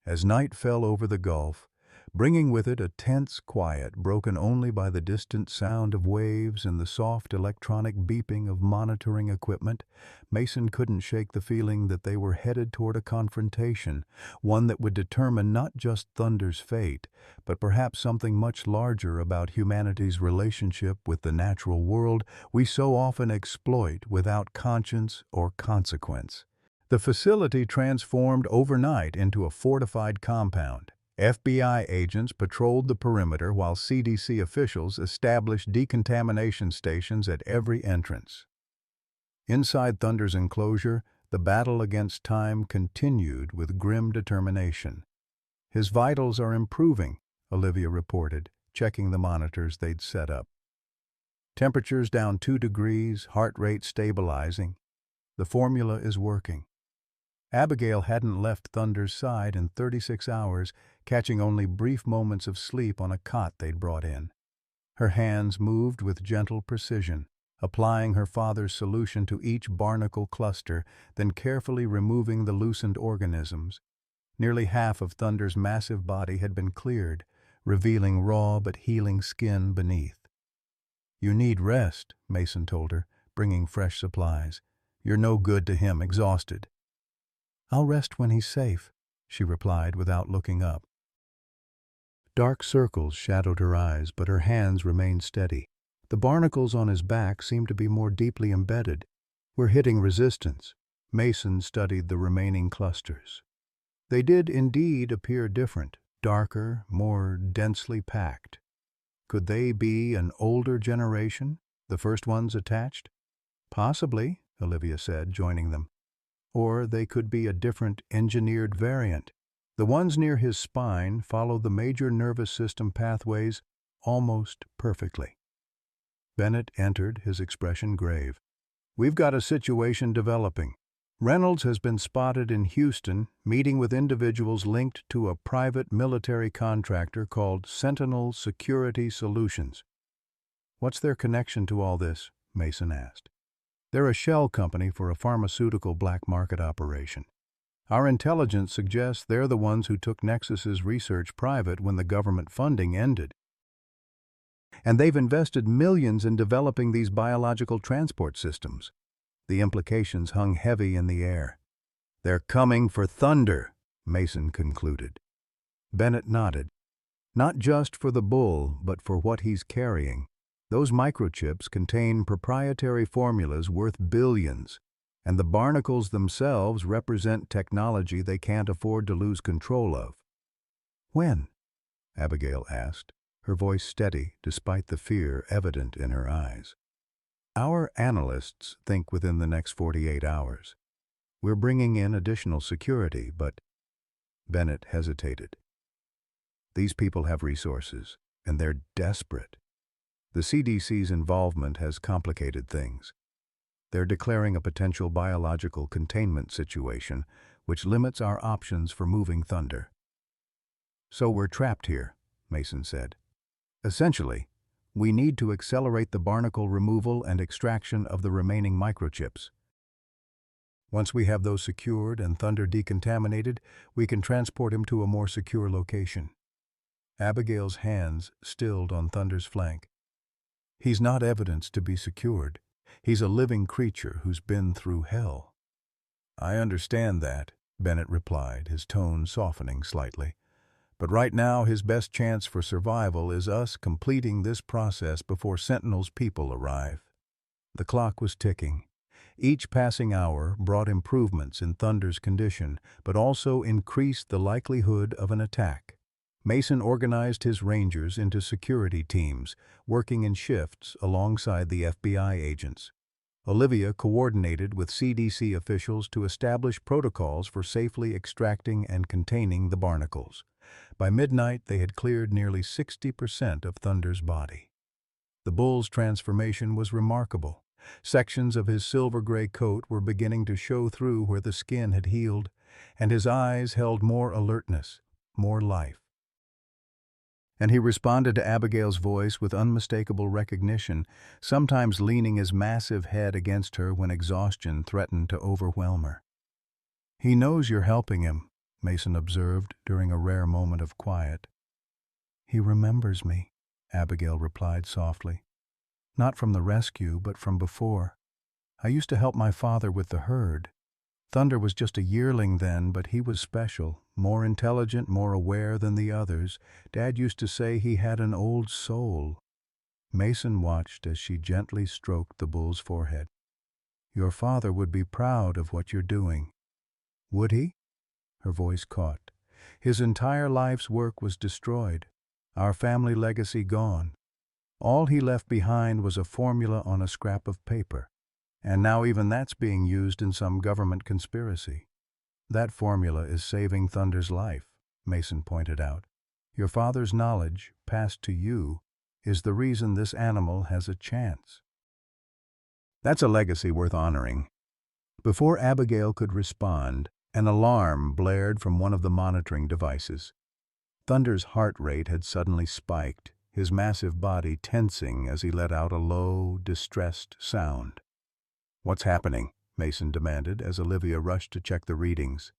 As night fell over the Gulf, bringing with it a tense quiet broken only by the distant sound of waves and the soft electronic beeping of monitoring equipment, Mason couldn't shake the feeling that they were headed toward a confrontation, one that would determine not just Thunder's fate, but perhaps something much larger about humanity's relationship with the natural world we so often exploit without conscience or consequence. The facility transformed overnight into a fortified compound. FBI agents patrolled the perimeter while CDC officials established decontamination stations at every entrance. Inside Thunder's enclosure, the battle against time continued with grim determination. "His vitals are improving," Olivia reported, checking the monitors they'd set up. "Temperatures down 2 degrees, heart rate stabilizing. The formula is working." Abigail hadn't left Thunder's side in 36 hours, catching only brief moments of sleep on a cot they'd brought in. Her hands moved with gentle precision, applying her father's solution to each barnacle cluster, then carefully removing the loosened organisms. Nearly half of Thunder's massive body had been cleared, revealing raw but healing skin beneath. "You need rest," Mason told her, bringing fresh supplies. "You're no good to him, exhausted." "I'll rest when he's safe," she replied without looking up. Dark circles shadowed her eyes, but her hands remained steady. The barnacles on his back seemed to be more deeply embedded. "We're hitting resistance." Mason studied the remaining clusters. They did indeed appear different, darker, more densely packed. Could they be an older generation, the first ones attached? Possibly, Olivia said, joining them. Or they could be a different engineered variant. The ones near his spine follow the major nervous system pathways almost perfectly. Bennett entered, his expression grave. We've got a situation developing. Reynolds has been spotted in Houston meeting with individuals linked to a private military contractor called Sentinel Security Solutions. What's their connection to all this? Mason asked. They're a shell company for a pharmaceutical black market operation. Our intelligence suggests they're the ones who took Nexus's research private when the government funding ended. And they've invested millions in developing these biological transport systems. The implications hung heavy in the air. They're coming for Thunder, Mason concluded. Bennett nodded. Not just for the bull, but for what he's carrying. Those microchips contain proprietary formulas worth billions, and the Barnacles themselves represent technology they can't afford to lose control of. When? Abigail asked, her voice steady despite the fear evident in her eyes. Our analysts think within the next 48 hours. We're bringing in additional security, but... Bennett hesitated. These people have resources, and they're desperate. The CDC's involvement has complicated things. They're declaring a potential biological containment situation, which limits our options for moving Thunder. So we're trapped here, Mason said. Essentially, we need to accelerate the barnacle removal and extraction of the remaining microchips. Once we have those secured and Thunder decontaminated, we can transport him to a more secure location. Abigail's hands stilled on Thunder's flank. He's not evidence to be secured. He's a living creature who's been through hell. I understand that, Bennett replied, his tone softening slightly. But right now his best chance for survival is us completing this process before Sentinel's people arrive. The clock was ticking. Each passing hour brought improvements in Thunder's condition, but also increased the likelihood of an attack. Mason organized his rangers into security teams, working in shifts alongside the FBI agents. Olivia coordinated with CDC officials to establish protocols for safely extracting and containing the barnacles. By midnight, they had cleared nearly 60% of Thunder's body. The bull's transformation was remarkable. Sections of his silver-gray coat were beginning to show through where the skin had healed, and his eyes held more alertness, more life. And he responded to Abigail's voice with unmistakable recognition, sometimes leaning his massive head against her when exhaustion threatened to overwhelm her. He knows you're helping him, Mason observed during a rare moment of quiet. He remembers me, Abigail replied softly. Not from the rescue, but from before. I used to help my father with the herd. Thunder was just a yearling then, but he was special, more intelligent, more aware than the others. Dad used to say he had an old soul. Mason watched as she gently stroked the bull's forehead. Your father would be proud of what you're doing. Would he? Her voice caught. His entire life's work was destroyed. Our family legacy gone. All he left behind was a formula on a scrap of paper. And now even that's being used in some government conspiracy. That formula is saving Thunder's life, Mason pointed out. Your father's knowledge, passed to you, is the reason this animal has a chance. That's a legacy worth honoring. Before Abigail could respond, an alarm blared from one of the monitoring devices. Thunder's heart rate had suddenly spiked, his massive body tensing as he let out a low, distressed sound. What's happening? Mason demanded as Olivia rushed to check the readings.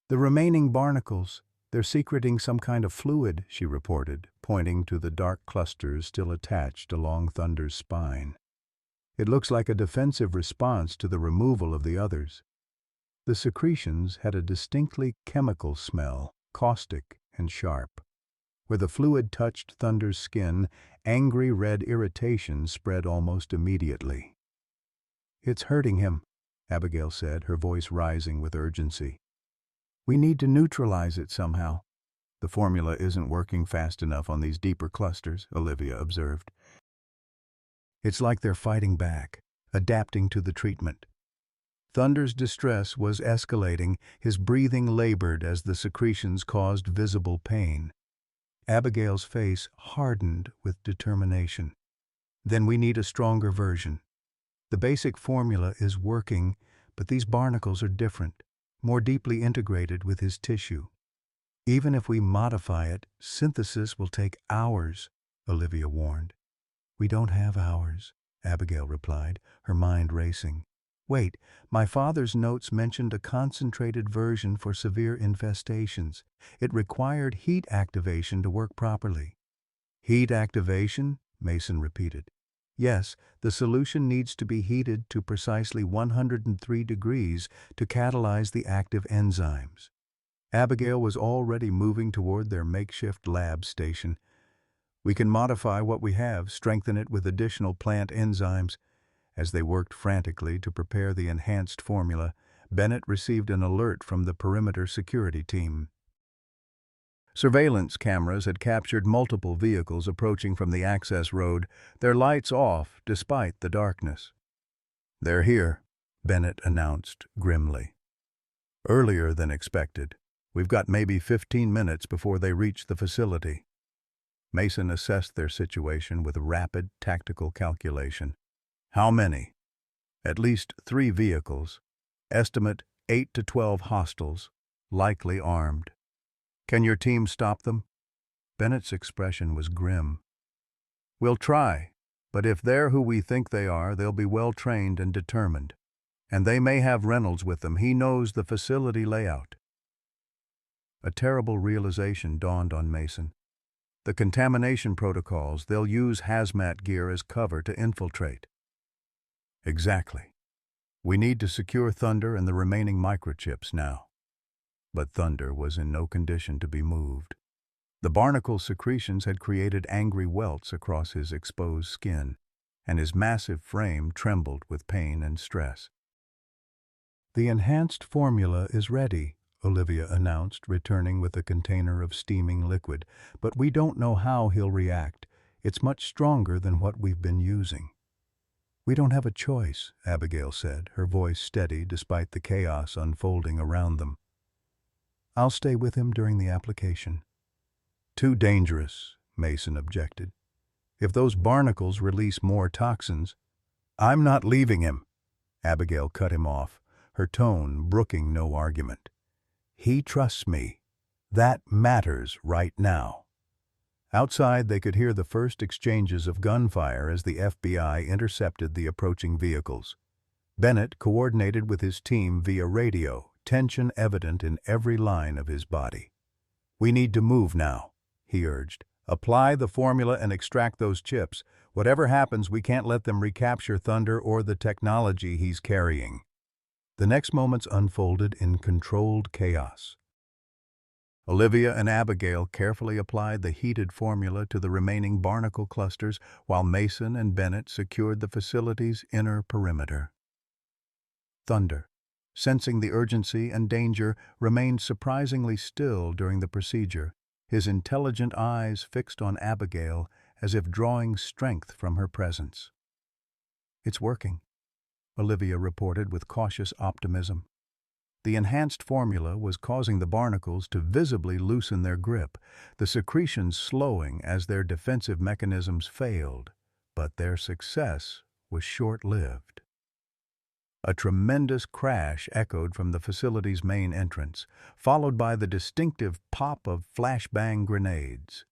The remaining barnacles. They're secreting some kind of fluid, she reported, pointing to the dark clusters still attached along Thunder's spine. It looks like a defensive response to the removal of the others. The secretions had a distinctly chemical smell, caustic and sharp. Where the fluid touched Thunder's skin, angry red irritation spread almost immediately. It's hurting him, Abigail said, her voice rising with urgency. We need to neutralize it somehow. The formula isn't working fast enough on these deeper clusters, Olivia observed. It's like they're fighting back, adapting to the treatment. Thunder's distress was escalating, his breathing labored as the secretions caused visible pain. Abigail's face hardened with determination. Then we need a stronger version. The basic formula is working, but these barnacles are different, more deeply integrated with his tissue. Even if we modify it, synthesis will take hours, Olivia warned. We don't have hours, Abigail replied, her mind racing. Wait, my father's notes mentioned a concentrated version for severe infestations. It required heat activation to work properly. Heat activation? Mason repeated. Yes, the solution needs to be heated to precisely 103 degrees to catalyze the active enzymes. Abigail was already moving toward their makeshift lab station. We can modify what we have, strengthen it with additional plant enzymes. As they worked frantically to prepare the enhanced formula, Bennett received an alert from the perimeter security team. Surveillance cameras had captured multiple vehicles approaching from the access road, their lights off despite the darkness. "They're here," Bennett announced grimly. "Earlier than expected. We've got maybe 15 minutes before they reach the facility." Mason assessed their situation with rapid tactical calculation. "How many?" "At least 3 vehicles. Estimate 8 to 12 hostiles, likely armed." "Can your team stop them?" Bennett's expression was grim. "We'll try, but if they're who we think they are, they'll be well trained and determined. And they may have Reynolds with them. He knows the facility layout." A terrible realization dawned on Mason. The contamination protocols, they'll use hazmat gear as cover to infiltrate. Exactly. We need to secure Thunder and the remaining microchips now. But Thunder was in no condition to be moved. The barnacle secretions had created angry welts across his exposed skin, and his massive frame trembled with pain and stress. "The enhanced formula is ready," Olivia announced, returning with a container of steaming liquid. "But we don't know how he'll react. It's much stronger than what we've been using." "We don't have a choice," Abigail said, her voice steady despite the chaos unfolding around them. "I'll stay with him during the application." "Too dangerous," Mason objected. "If those barnacles release more toxins—" "I'm not leaving him," Abigail cut him off, her tone brooking no argument. "He trusts me. That matters right now." Outside, they could hear the first exchanges of gunfire as the FBI intercepted the approaching vehicles. Bennett coordinated with his team via radio, tension evident in every line of his body. "We need to move now," he urged. "Apply the formula and extract those chips. Whatever happens, we can't let them recapture Thunder or the technology he's carrying." The next moments unfolded in controlled chaos. Olivia and Abigail carefully applied the heated formula to the remaining barnacle clusters while Mason and Bennett secured the facility's inner perimeter. Thunder, sensing the urgency and danger, remained surprisingly still during the procedure, his intelligent eyes fixed on Abigail as if drawing strength from her presence. "It's working," Olivia reported with cautious optimism. The enhanced formula was causing the barnacles to visibly loosen their grip, the secretions slowing as their defensive mechanisms failed, but their success was short-lived. A tremendous crash echoed from the facility's main entrance, followed by the distinctive pop of flashbang grenades.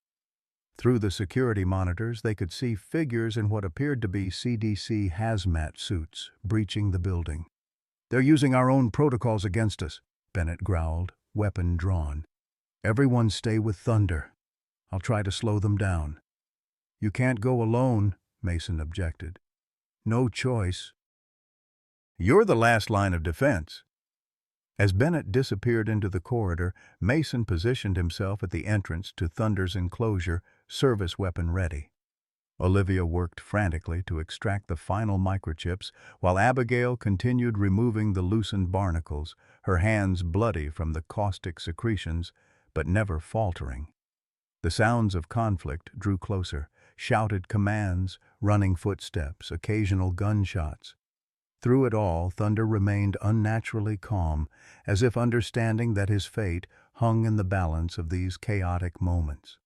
Through the security monitors, they could see figures in what appeared to be CDC hazmat suits breaching the building. "They're using our own protocols against us," Bennett growled, weapon drawn. "Everyone stay with Thunder. I'll try to slow them down." "You can't go alone," Mason objected. "No choice." "You're the last line of defense." As Bennett disappeared into the corridor, Mason positioned himself at the entrance to Thunder's enclosure, service weapon ready. Olivia worked frantically to extract the final microchips, while Abigail continued removing the loosened barnacles, her hands bloody from the caustic secretions, but never faltering. The sounds of conflict drew closer, shouted commands, running footsteps, occasional gunshots. Through it all, Thunder remained unnaturally calm, as if understanding that his fate hung in the balance of these chaotic moments.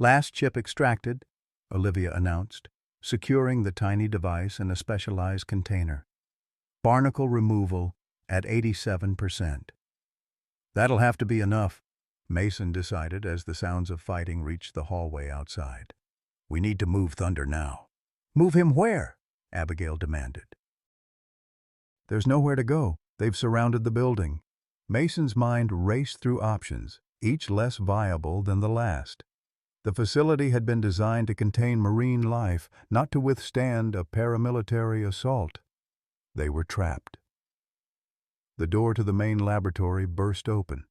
"Last chip extracted," Olivia announced, securing the tiny device in a specialized container. "Barnacle removal at 87%. "That'll have to be enough," Mason decided as the sounds of fighting reached the hallway outside. "We need to move Thunder now." "Move him where?" Abigail demanded. "There's nowhere to go. They've surrounded the building." Mason's mind raced through options, each less viable than the last. The facility had been designed to contain marine life, not to withstand a paramilitary assault. They were trapped. The door to the main laboratory burst open.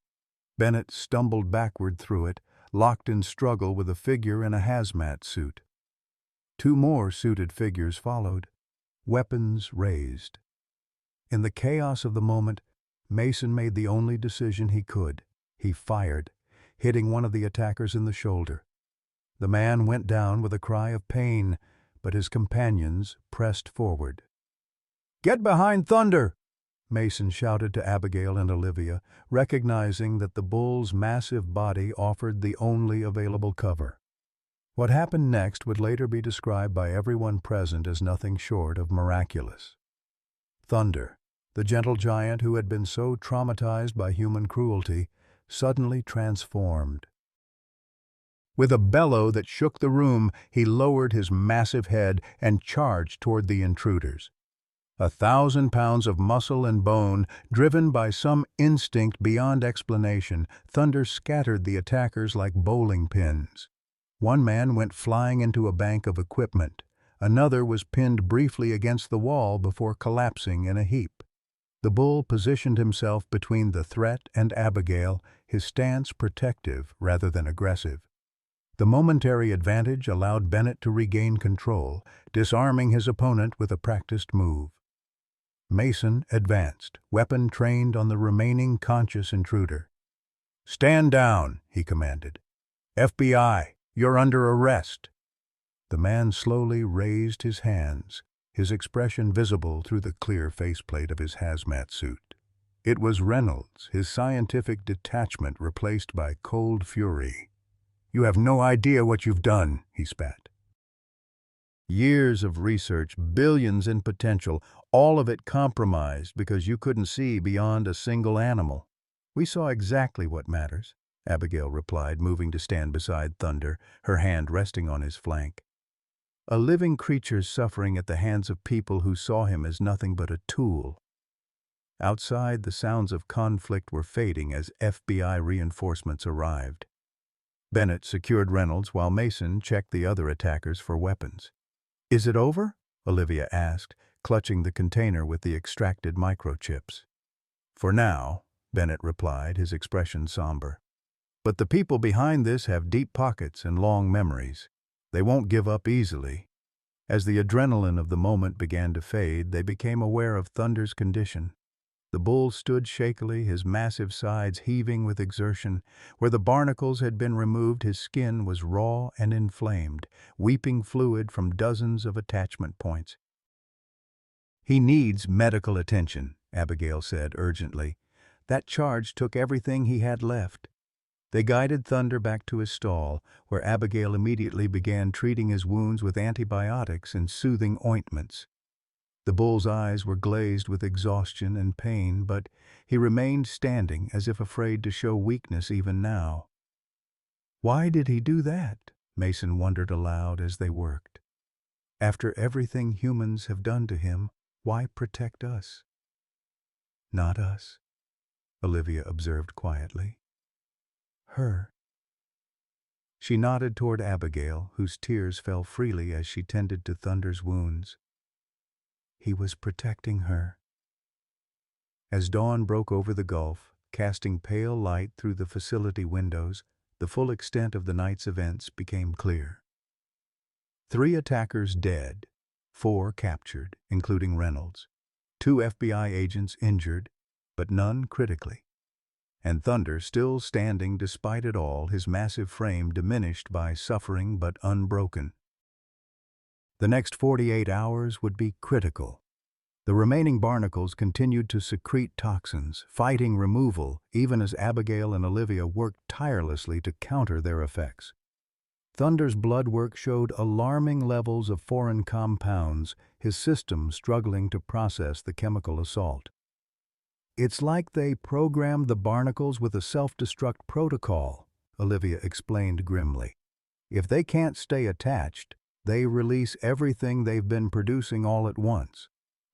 Bennett stumbled backward through it, locked in struggle with a figure in a hazmat suit. Two more suited figures followed, weapons raised. In the chaos of the moment, Mason made the only decision he could. He fired, hitting one of the attackers in the shoulder. The man went down with a cry of pain, but his companions pressed forward. "Get behind Thunder!" Mason shouted to Abigail and Olivia, recognizing that the bull's massive body offered the only available cover. What happened next would later be described by everyone present as nothing short of miraculous. Thunder, the gentle giant who had been so traumatized by human cruelty, suddenly transformed. With a bellow that shook the room, he lowered his massive head and charged toward the intruders. 1,000 pounds of muscle and bone, driven by some instinct beyond explanation, Thunder scattered the attackers like bowling pins. One man went flying into a bank of equipment. Another was pinned briefly against the wall before collapsing in a heap. The bull positioned himself between the threat and Abigail, his stance protective rather than aggressive. The momentary advantage allowed Bennett to regain control, disarming his opponent with a practiced move. Mason advanced, weapon trained on the remaining conscious intruder. "Stand down," he commanded. "FBI, you're under arrest." The man slowly raised his hands, his expression visible through the clear faceplate of his hazmat suit. It was Reynolds, his scientific detachment replaced by cold fury. "You have no idea what you've done," he spat. "Years of research, billions in potential, all of it compromised because you couldn't see beyond a single animal." "We saw exactly what matters," Abigail replied, moving to stand beside Thunder, her hand resting on his flank. "A living creature suffering at the hands of people who saw him as nothing but a tool." Outside, the sounds of conflict were fading as FBI reinforcements arrived. Bennett secured Reynolds while Mason checked the other attackers for weapons. "Is it over?" Olivia asked, clutching the container with the extracted microchips. "For now," Bennett replied, his expression somber. "But the people behind this have deep pockets and long memories. They won't give up easily." As the adrenaline of the moment began to fade, they became aware of Thunder's condition. The bull stood shakily, his massive sides heaving with exertion. Where the barnacles had been removed, his skin was raw and inflamed, weeping fluid from dozens of attachment points. "He needs medical attention," Abigail said urgently. "That charge took everything he had left." They guided Thunder back to his stall, where Abigail immediately began treating his wounds with antibiotics and soothing ointments. The bull's eyes were glazed with exhaustion and pain, but he remained standing as if afraid to show weakness even now. "Why did he do that?" Mason wondered aloud as they worked. "After everything humans have done to him, why protect us?" "Not us," Olivia observed quietly. "Her." She nodded toward Abigail, whose tears fell freely as she tended to Thunder's wounds. He was protecting her. As dawn broke over the gulf, casting pale light through the facility windows, the full extent of the night's events became clear. 3 attackers dead, 4 captured, including Reynolds, 2 FBI agents injured, but none critically. And Thunder still standing despite it all, his massive frame diminished by suffering but unbroken. The next 48 hours would be critical. The remaining barnacles continued to secrete toxins, fighting removal even as Abigail and Olivia worked tirelessly to counter their effects. Thunder's blood work showed alarming levels of foreign compounds, his system struggling to process the chemical assault. "It's like they programmed the barnacles with a self-destruct protocol," Olivia explained grimly. "If they can't stay attached, they release everything they've been producing all at once."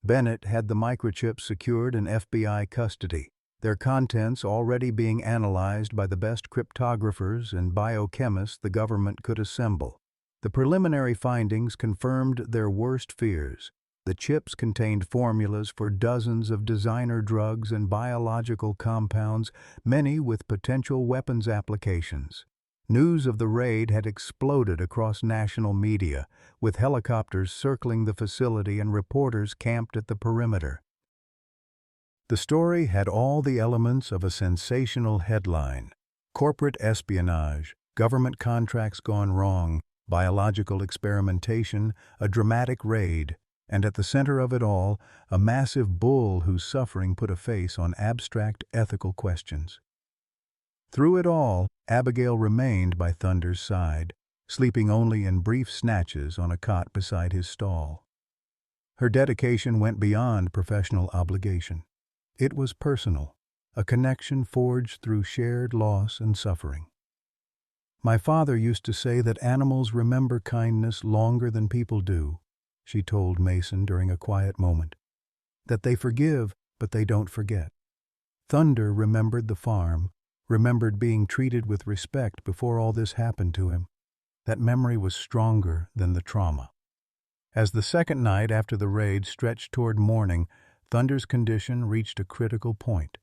Bennett had the microchips secured in FBI custody, their contents already being analyzed by the best cryptographers and biochemists the government could assemble. The preliminary findings confirmed their worst fears. The chips contained formulas for dozens of designer drugs and biological compounds, many with potential weapons applications. News of the raid had exploded across national media, with helicopters circling the facility and reporters camped at the perimeter. The story had all the elements of a sensational headline: corporate espionage, government contracts gone wrong, biological experimentation, a dramatic raid, and at the center of it all, a massive bull whose suffering put a face on abstract ethical questions. Through it all, Abigail remained by Thunder's side, sleeping only in brief snatches on a cot beside his stall. Her dedication went beyond professional obligation. It was personal, a connection forged through shared loss and suffering. "My father used to say that animals remember kindness longer than people do," she told Mason during a quiet moment. "That they forgive, but they don't forget." Thunder remembered the farm, remembered being treated with respect before all this happened to him. That memory was stronger than the trauma. As the second night after the raid stretched toward morning, Thunder's condition reached a critical point.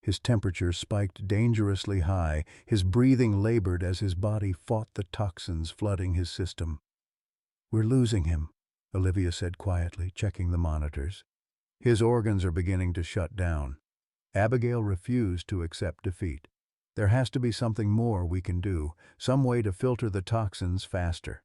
His temperature spiked dangerously high, his breathing labored as his body fought the toxins flooding his system. "We're losing him," Olivia said quietly, checking the monitors. "His organs are beginning to shut down." Abigail refused to accept defeat. "There has to be something more we can do, some way to filter the toxins faster."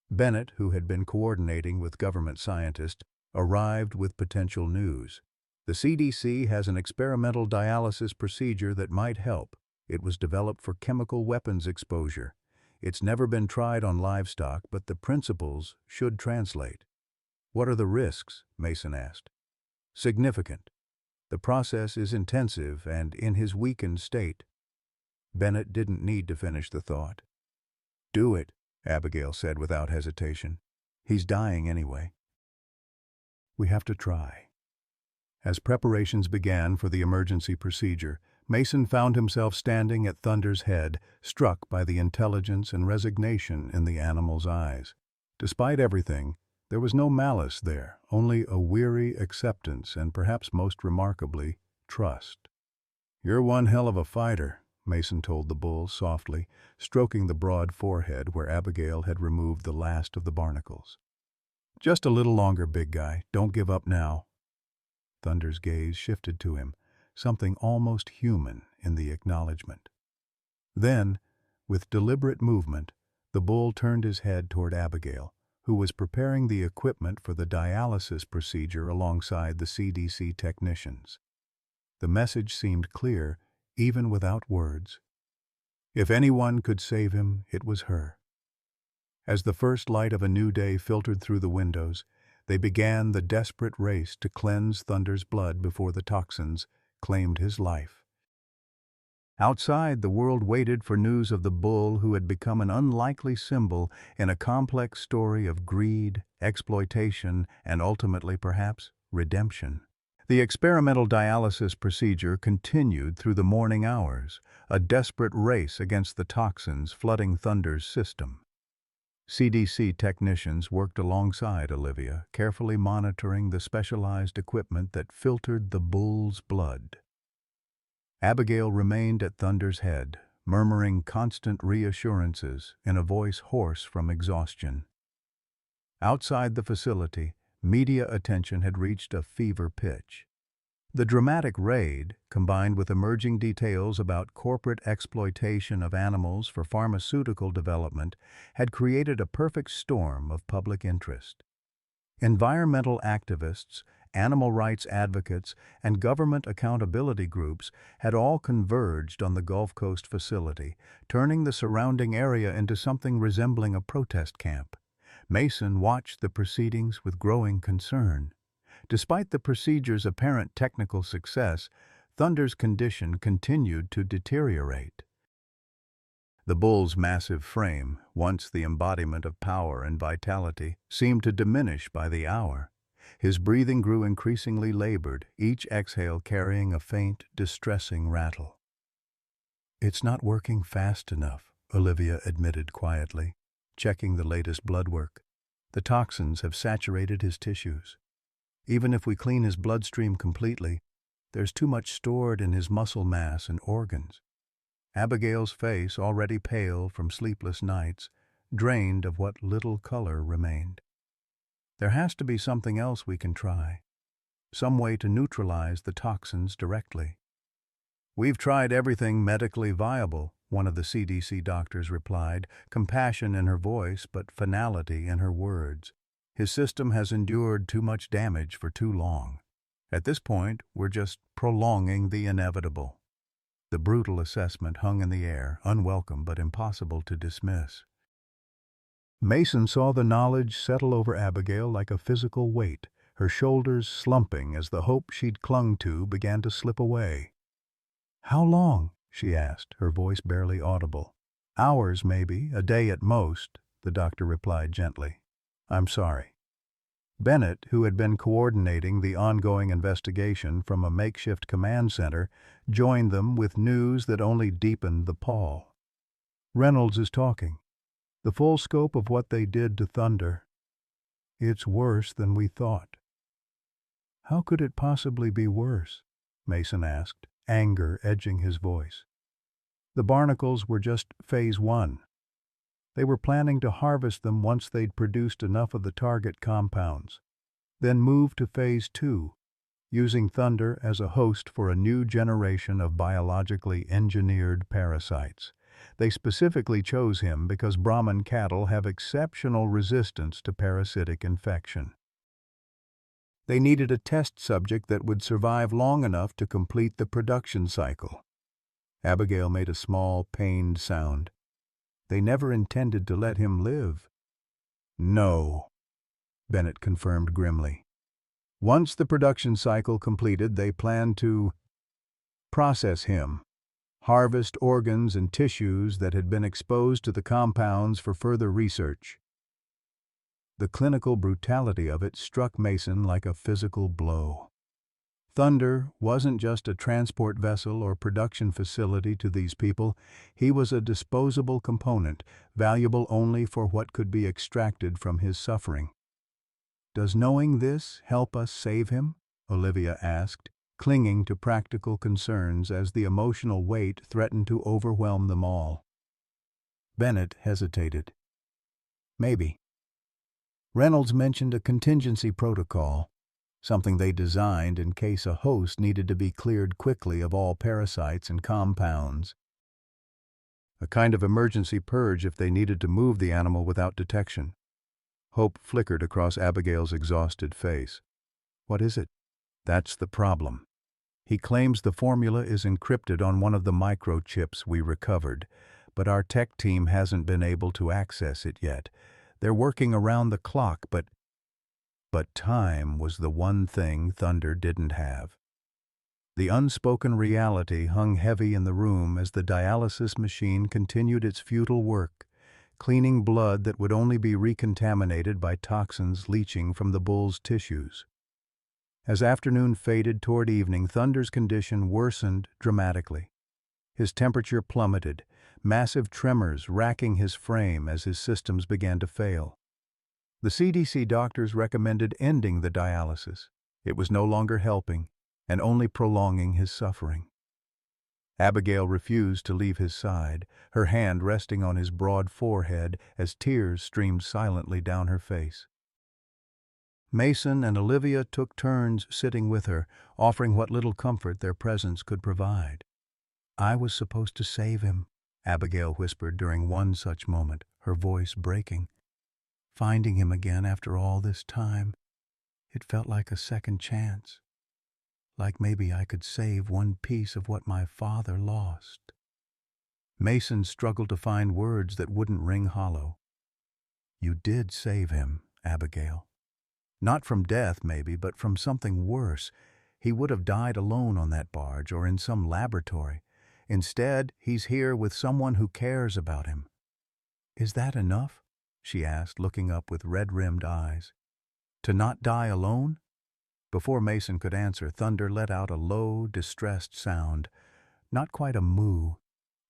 Bennett, who had been coordinating with government scientists, arrived with potential news. "The CDC has an experimental dialysis procedure that might help. It was developed for chemical weapons exposure. It's never been tried on livestock, but the principles should translate." "What are the risks?" Mason asked. "Significant. The process is intensive and in his weakened state." Bennett didn't need to finish the thought. "Do it," Abigail said without hesitation. "He's dying anyway." "We have to try." As preparations began for the emergency procedure, Mason found himself standing at Thunder's head, struck by the intelligence and resignation in the animal's eyes. Despite everything, there was no malice there, only a weary acceptance and, perhaps most remarkably, trust. "You're one hell of a fighter," Mason told the bull softly, stroking the broad forehead where Abigail had removed the last of the barnacles. "Just a little longer, big guy. Don't give up now." Thunder's gaze shifted to him, something almost human in the acknowledgement. Then, with deliberate movement, the bull turned his head toward Abigail, who was preparing the equipment for the dialysis procedure alongside the CDC technicians. The message seemed clear, even without words. If anyone could save him, it was her. As the first light of a new day filtered through the windows, they began the desperate race to cleanse Thunder's blood before the toxins claimed his life. Outside, the world waited for news of the bull who had become an unlikely symbol in a complex story of greed, exploitation, and ultimately, perhaps, redemption. The experimental dialysis procedure continued through the morning hours, a desperate race against the toxins flooding Thunder's system. CDC technicians worked alongside Olivia, carefully monitoring the specialized equipment that filtered the bull's blood. Abigail remained at Thunder's head, murmuring constant reassurances in a voice hoarse from exhaustion. Outside the facility, media attention had reached a fever pitch. The dramatic raid, combined with emerging details about corporate exploitation of animals for pharmaceutical development, had created a perfect storm of public interest. Environmental activists, animal rights advocates, and government accountability groups had all converged on the Gulf Coast facility, turning the surrounding area into something resembling a protest camp. Mason watched the proceedings with growing concern. Despite the procedure's apparent technical success, Thunder's condition continued to deteriorate. The bull's massive frame, once the embodiment of power and vitality, seemed to diminish by the hour. His breathing grew increasingly labored, each exhale carrying a faint, distressing rattle. "It's not working fast enough," Olivia admitted quietly, checking the latest blood work. "The toxins have saturated his tissues. Even if we clean his bloodstream completely, there's too much stored in his muscle mass and organs." Abigail's face, already pale from sleepless nights, drained of what little color remained. "There has to be something else we can try. Some way to neutralize the toxins directly." "We've tried everything medically viable," one of the CDC doctors replied, compassion in her voice but finality in her words. "His system has endured too much damage for too long. At this point, we're just prolonging the inevitable." The brutal assessment hung in the air, unwelcome but impossible to dismiss. Mason saw the knowledge settle over Abigail like a physical weight, her shoulders slumping as the hope she'd clung to began to slip away. "How long?" she asked, her voice barely audible. "Hours, maybe, a day at most," the doctor replied gently. "I'm sorry." Bennett, who had been coordinating the ongoing investigation from a makeshift command center, joined them with news that only deepened the pall. "Reynolds is talking. The full scope of what they did to Thunder. It's worse than we thought." "How could it possibly be worse?" Mason asked, anger edging his voice. "The Barnacles were just phase 1. They were planning to harvest them once they'd produced enough of the target compounds, then move to phase 2, using Thunder as a host for a new generation of biologically engineered parasites. They specifically chose him because Brahman cattle have exceptional resistance to parasitic infection. They needed a test subject that would survive long enough to complete the production cycle. Abigail made a small, pained sound. "They never intended to let him live." "No," Bennett confirmed grimly. "Once the production cycle completed, they planned to process him, harvest organs and tissues that had been exposed to the compounds for further research." The clinical brutality of it struck Mason like a physical blow. Thunder wasn't just a transport vessel or production facility to these people. He was a disposable component, valuable only for what could be extracted from his suffering. "Does knowing this help us save him?" Olivia asked, clinging to practical concerns as the emotional weight threatened to overwhelm them all. Bennett hesitated. "Maybe." Reynolds mentioned a contingency protocol, something they designed in case a host needed to be cleared quickly of all parasites and compounds. A kind of emergency purge if they needed to move the animal without detection. Hope flickered across Abigail's exhausted face. "What is it?" "That's the problem. He claims the formula is encrypted on one of the microchips we recovered, but our tech team hasn't been able to access it yet. They're working around the clock, but time was the one thing Thunder didn't have. The unspoken reality hung heavy in the room as the dialysis machine continued its futile work, cleaning blood that would only be recontaminated by toxins leaching from the bull's tissues. As afternoon faded toward evening, Thunder's condition worsened dramatically. His temperature plummeted, massive tremors racking his frame as his systems began to fail. The CDC doctors recommended ending the dialysis. It was no longer helping, and only prolonging his suffering. Abigail refused to leave his side, her hand resting on his broad forehead as tears streamed silently down her face. Mason and Olivia took turns sitting with her, offering what little comfort their presence could provide. "I was supposed to save him," Abigail whispered during one such moment, her voice breaking. "Finding him again after all this time, it felt like a second chance. Like maybe I could save one piece of what my father lost." Mason struggled to find words that wouldn't ring hollow. "You did save him, Abigail. Not from death, maybe, but from something worse. He would have died alone on that barge or in some laboratory. Instead, he's here with someone who cares about him." "Is that enough?" she asked, looking up with red-rimmed eyes. "To not die alone?" Before Mason could answer, Thunder let out a low, distressed sound, not quite a moo,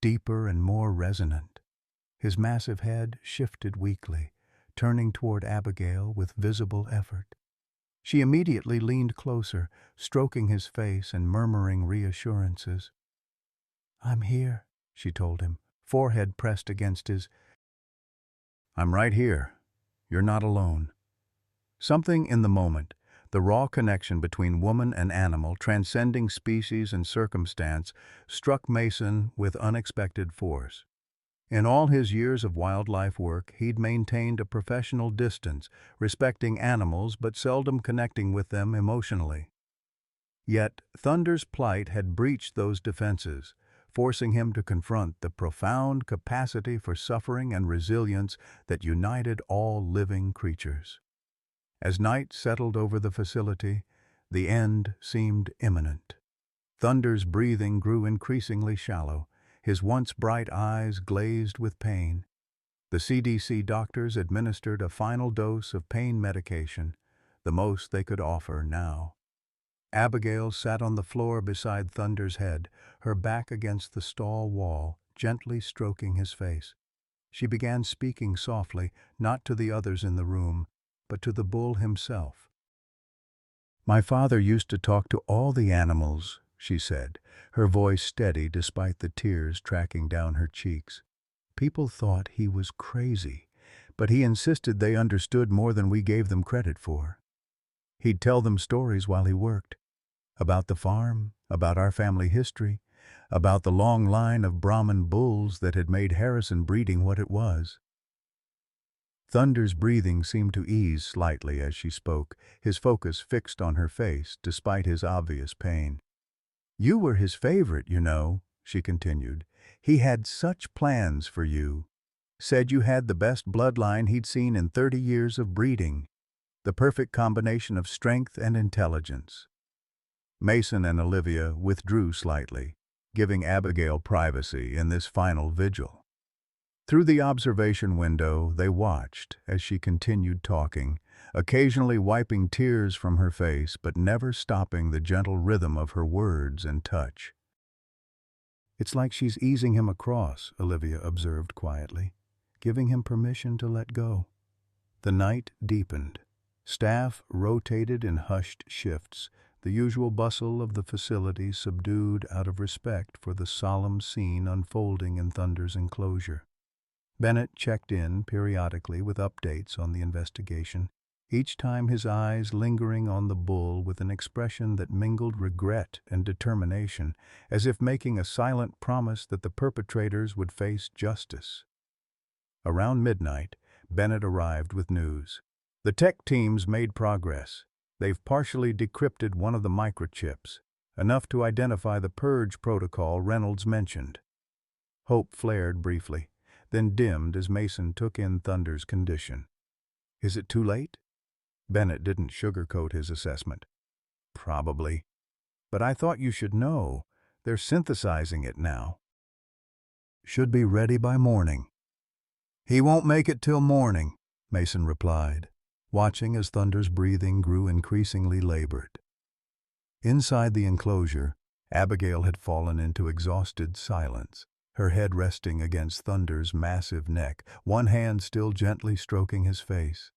deeper and more resonant. His massive head shifted weakly, turning toward Abigail with visible effort. She immediately leaned closer, stroking his face and murmuring reassurances. "I'm here," she told him, forehead pressed against his. "I'm right here. You're not alone." Something in the moment, the raw connection between woman and animal, transcending species and circumstance, struck Mason with unexpected force. In all his years of wildlife work, he'd maintained a professional distance, respecting animals but seldom connecting with them emotionally. Yet Thunder's plight had breached those defenses, forcing him to confront the profound capacity for suffering and resilience that united all living creatures. As night settled over the facility, the end seemed imminent. Thunder's breathing grew increasingly shallow, his once bright eyes glazed with pain. The CDC doctors administered a final dose of pain medication, the most they could offer now. Abigail sat on the floor beside Thunder's head, her back against the stall wall, gently stroking his face. She began speaking softly, not to the others in the room, but to the bull himself. "My father used to talk to all the animals," she said, her voice steady despite the tears tracking down her cheeks. "People thought he was crazy, but he insisted they understood more than we gave them credit for. He'd tell them stories while he worked, about the farm, about our family history, about the long line of Brahman bulls that had made Harrison breeding what it was." Thunder's breathing seemed to ease slightly as she spoke, his focus fixed on her face despite his obvious pain. "You were his favorite, you know," she continued. "He had such plans for you. Said you had the best bloodline he'd seen in 30 years of breeding, the perfect combination of strength and intelligence." Mason and Olivia withdrew slightly, giving Abigail privacy in this final vigil. Through the observation window, they watched as she continued talking, occasionally wiping tears from her face but never stopping the gentle rhythm of her words and touch. "It's like she's easing him across," Olivia observed quietly, giving him permission to let go. The night deepened. Staff rotated in hushed shifts, the usual bustle of the facility subdued out of respect for the solemn scene unfolding in Thunder's enclosure. Bennett checked in periodically with updates on the investigation, each time his eyes lingering on the bull with an expression that mingled regret and determination, as if making a silent promise that the perpetrators would face justice. Around midnight, Bennett arrived with news. "The tech teams made progress. They've partially decrypted one of the microchips, enough to identify the purge protocol Reynolds mentioned." Hope flared briefly, then dimmed as Mason took in Thunder's condition. "Is it too late?" Bennett didn't sugarcoat his assessment. "Probably. But I thought you should know. They're synthesizing it now. Should be ready by morning." "He won't make it till morning," Mason replied, watching as Thunder's breathing grew increasingly labored. Inside the enclosure, Abigail had fallen into exhausted silence, her head resting against Thunder's massive neck, one hand still gently stroking his face.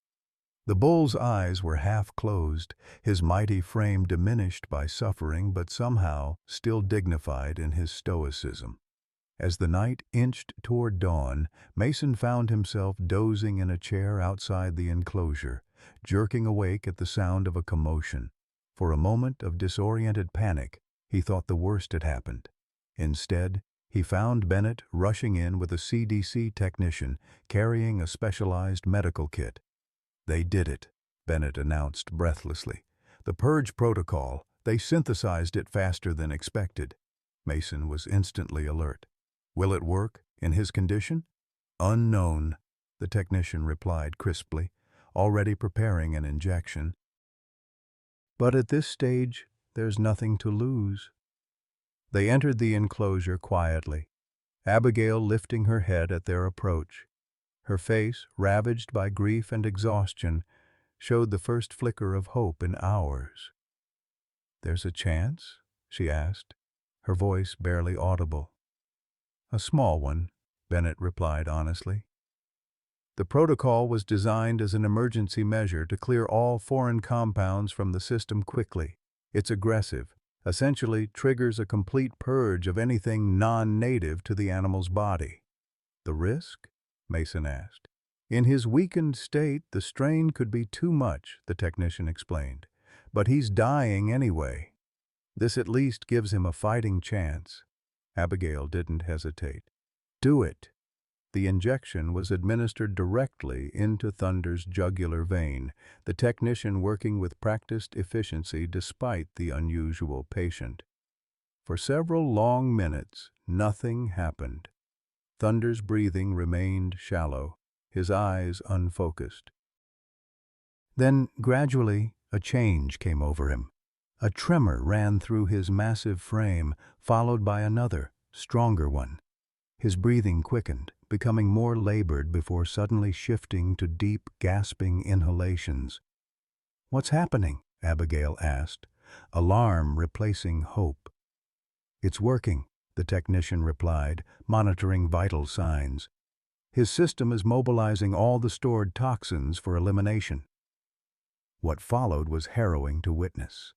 The bull's eyes were half closed, his mighty frame diminished by suffering but somehow still dignified in his stoicism. As the night inched toward dawn, Mason found himself dozing in a chair outside the enclosure, jerking awake at the sound of a commotion. For a moment of disoriented panic, he thought the worst had happened. Instead, he found Bennett rushing in with a CDC technician carrying a specialized medical kit. "They did it," Bennett announced breathlessly. "The purge protocol, they synthesized it faster than expected." Mason was instantly alert. "Will it work in his condition?" "Unknown," the technician replied crisply, already preparing an injection. "But at this stage, there's nothing to lose." They entered the enclosure quietly, Abigail lifting her head at their approach. Her face, ravaged by grief and exhaustion, showed the first flicker of hope in hours. "There's a chance?" she asked, her voice barely audible. "A small one," Bennett replied honestly. The protocol was designed as an emergency measure to clear all foreign compounds from the system quickly. It's aggressive, essentially triggers a complete purge of anything non-native to the animal's body. "The risk?" Mason asked. "In his weakened state, the strain could be too much," the technician explained. "But he's dying anyway. This at least gives him a fighting chance." Abigail didn't hesitate. "Do it." The injection was administered directly into Thunder's jugular vein, the technician working with practiced efficiency despite the unusual patient. For several long minutes, nothing happened. Thunder's breathing remained shallow, his eyes unfocused. Then, gradually, a change came over him. A tremor ran through his massive frame, followed by another, stronger one. His breathing quickened, becoming more labored before suddenly shifting to deep, gasping inhalations. "What's happening?" Abigail asked, alarm replacing hope. "It's working," the technician replied, monitoring vital signs. "His system is mobilizing all the stored toxins for elimination." What followed was harrowing to witness.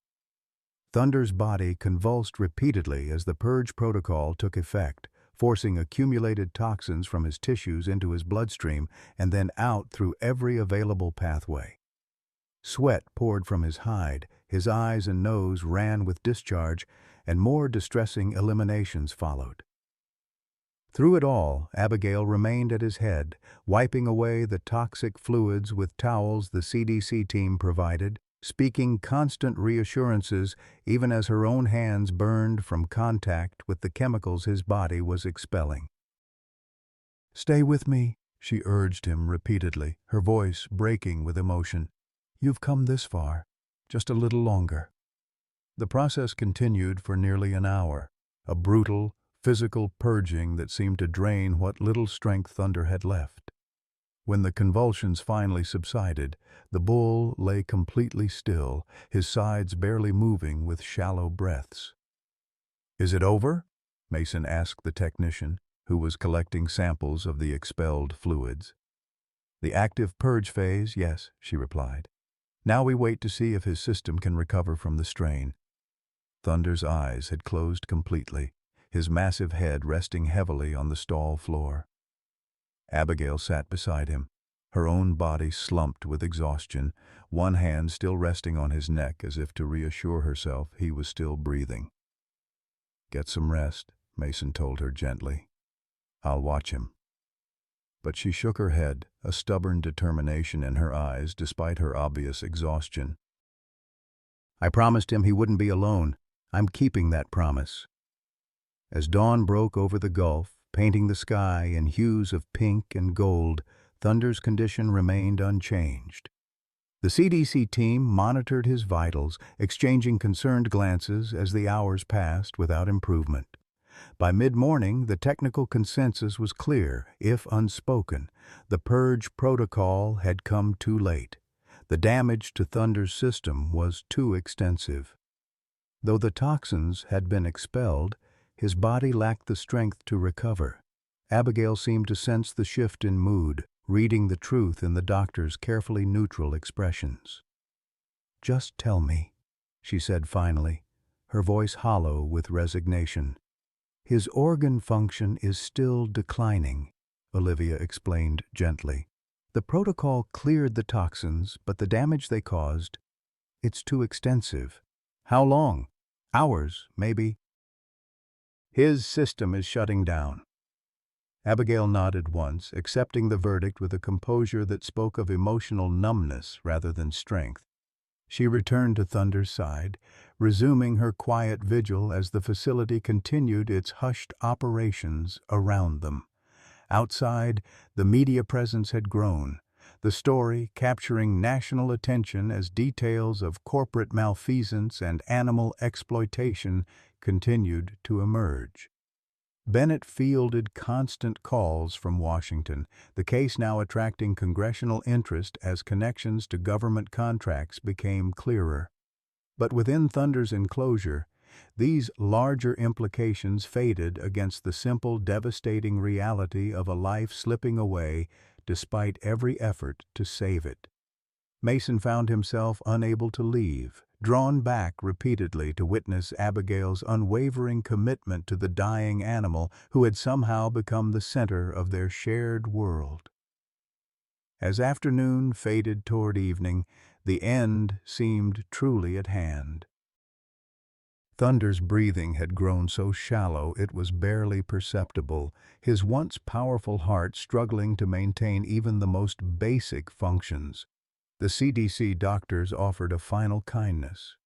Thunder's body convulsed repeatedly as the purge protocol took effect, forcing accumulated toxins from his tissues into his bloodstream and then out through every available pathway. Sweat poured from his hide, his eyes and nose ran with discharge, and more distressing eliminations followed. Through it all, Abigail remained at his head, wiping away the toxic fluids with towels the CDC team provided, speaking constant reassurances even as her own hands burned from contact with the chemicals his body was expelling. "Stay with me," she urged him repeatedly, her voice breaking with emotion. "You've come this far. Just a little longer." The process continued for nearly an hour, a brutal, physical purging that seemed to drain what little strength Thunder had left. When the convulsions finally subsided, the bull lay completely still, his sides barely moving with shallow breaths. "Is it over?" Mason asked the technician, who was collecting samples of the expelled fluids. "The active purge phase, yes," she replied. "Now we wait to see if his system can recover from the strain." Thunder's eyes had closed completely, his massive head resting heavily on the stall floor. Abigail sat beside him, her own body slumped with exhaustion, one hand still resting on his neck as if to reassure herself he was still breathing. "Get some rest," Mason told her gently. "I'll watch him." But she shook her head, a stubborn determination in her eyes despite her obvious exhaustion. "I promised him he wouldn't be alone. I'm keeping that promise." As dawn broke over the gulf, painting the sky in hues of pink and gold, Thunder's condition remained unchanged. The CDC team monitored his vitals, exchanging concerned glances as the hours passed without improvement. By mid-morning, the technical consensus was clear, if unspoken. The purge protocol had come too late. The damage to Thunder's system was too extensive. Though the toxins had been expelled, his body lacked the strength to recover. Abigail seemed to sense the shift in mood, reading the truth in the doctor's carefully neutral expressions. "Just tell me," she said finally, her voice hollow with resignation. "His organ function is still declining," Olivia explained gently. "The protocol cleared the toxins, but the damage they caused, it's too extensive." "How long?" "Hours, maybe." "His system is shutting down." Abigail nodded once, accepting the verdict with a composure that spoke of emotional numbness rather than strength. She returned to Thunder's side, resuming her quiet vigil as the facility continued its hushed operations around them. Outside, the media presence had grown, the story capturing national attention as details of corporate malfeasance and animal exploitation continued to emerge. Bennett fielded constant calls from Washington, the case now attracting congressional interest as connections to government contracts became clearer. But within Thunder's enclosure, these larger implications faded against the simple, devastating reality of a life slipping away despite every effort to save it. Mason found himself unable to leave, drawn back repeatedly to witness Abigail's unwavering commitment to the dying animal who had somehow become the center of their shared world. As afternoon faded toward evening, the end seemed truly at hand. Thunder's breathing had grown so shallow it was barely perceptible, his once powerful heart struggling to maintain even the most basic functions. The CDC doctors offered a final kindness: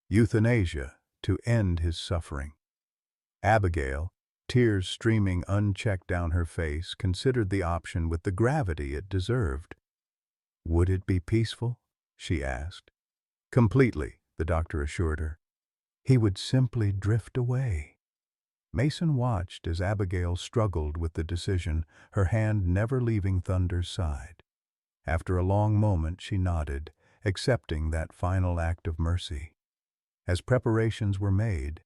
euthanasia, to end his suffering. Abigail, tears streaming unchecked down her face, considered the option with the gravity it deserved. "Would it be peaceful?" she asked. "Completely," the doctor assured her. "He would simply drift away." Mason watched as Abigail struggled with the decision, her hand never leaving Thunder's side. After a long moment, she nodded, accepting that final act of mercy. As preparations were made,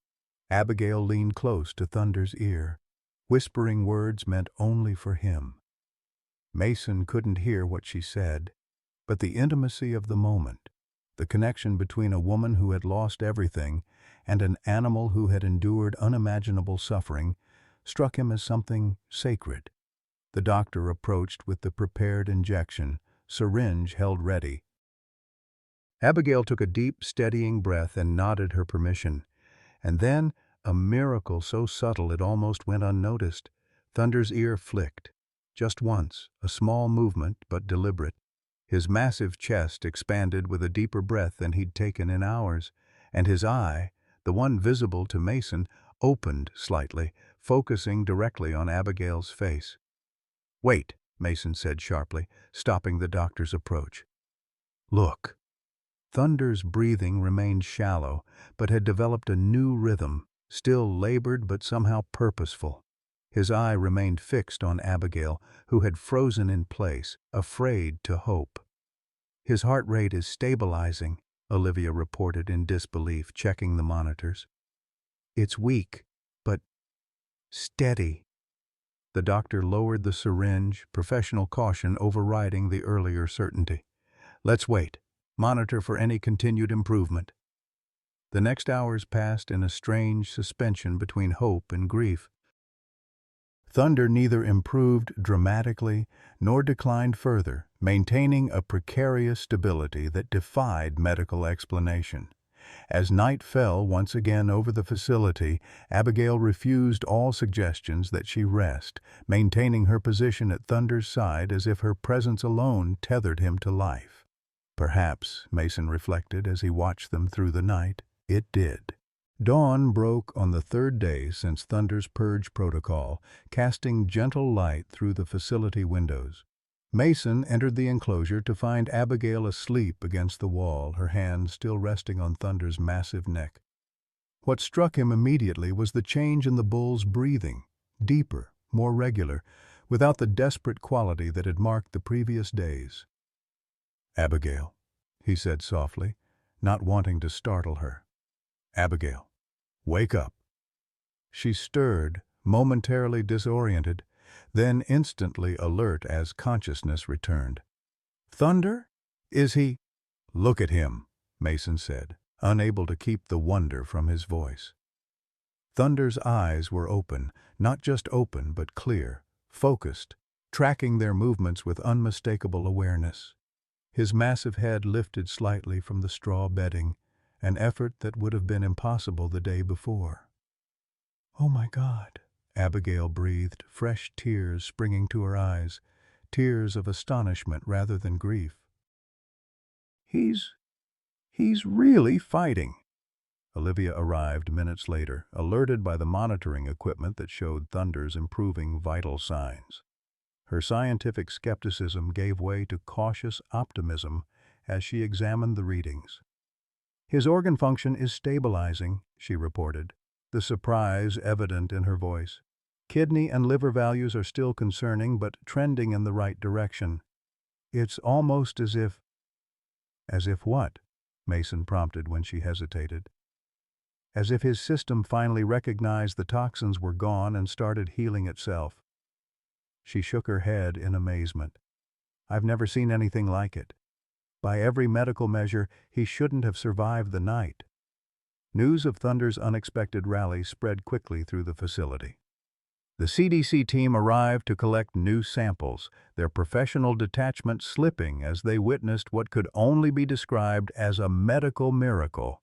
Abigail leaned close to Thunder's ear, whispering words meant only for him. Mason couldn't hear what she said, but the intimacy of the moment, the connection between a woman who had lost everything and an animal who had endured unimaginable suffering, struck him as something sacred. The doctor approached with the prepared injection, syringe held ready. Abigail took a deep, steadying breath and nodded her permission. And then, a miracle so subtle it almost went unnoticed. Thunder's ear flicked. Just once, a small movement but deliberate. His massive chest expanded with a deeper breath than he'd taken in hours, and his eye, the one visible to Mason, opened slightly, focusing directly on Abigail's face. "Wait," Mason said sharply, stopping the doctor's approach. "Look." Thunder's breathing remained shallow, but had developed a new rhythm, still labored but somehow purposeful. His eye remained fixed on Abigail, who had frozen in place, afraid to hope. "His heart rate is stabilizing," Olivia reported in disbelief, checking the monitors. "It's weak, but steady." The doctor lowered the syringe, professional caution overriding the earlier certainty. "Let's wait. Monitor for any continued improvement." The next hours passed in a strange suspension between hope and grief. Thunder neither improved dramatically nor declined further, maintaining a precarious stability that defied medical explanation. As night fell once again over the facility, Abigail refused all suggestions that she rest, maintaining her position at Thunder's side as if her presence alone tethered him to life. Perhaps, Mason reflected as he watched them through the night, it did. Dawn broke on the third day since Thunder's purge protocol, casting gentle light through the facility windows. Mason entered the enclosure to find Abigail asleep against the wall, her hand still resting on Thunder's massive neck. What struck him immediately was the change in the bull's breathing, deeper, more regular, without the desperate quality that had marked the previous days. "Abigail," he said softly, not wanting to startle her. "Abigail, wake up." She stirred, momentarily disoriented, then instantly alert as consciousness returned. "Thunder? Is he—" "Look at him," Mason said, unable to keep the wonder from his voice. Thunder's eyes were open, not just open but clear, focused, tracking their movements with unmistakable awareness. His massive head lifted slightly from the straw bedding, an effort that would have been impossible the day before. "Oh my God," Abigail breathed, fresh tears springing to her eyes, tears of astonishment rather than grief. He's really fighting." Olivia arrived minutes later, alerted by the monitoring equipment that showed Thunder's improving vital signs. Her scientific skepticism gave way to cautious optimism as she examined the readings. "His organ function is stabilizing," she reported, the surprise evident in her voice. "Kidney and liver values are still concerning, but trending in the right direction. It's almost as if—" "As if what?" Mason prompted when she hesitated. "As if his system finally recognized the toxins were gone and started healing itself." She shook her head in amazement. "I've never seen anything like it. By every medical measure, he shouldn't have survived the night." News of Thunder's unexpected rally spread quickly through the facility. The CDC team arrived to collect new samples, their professional detachment slipping as they witnessed what could only be described as a medical miracle.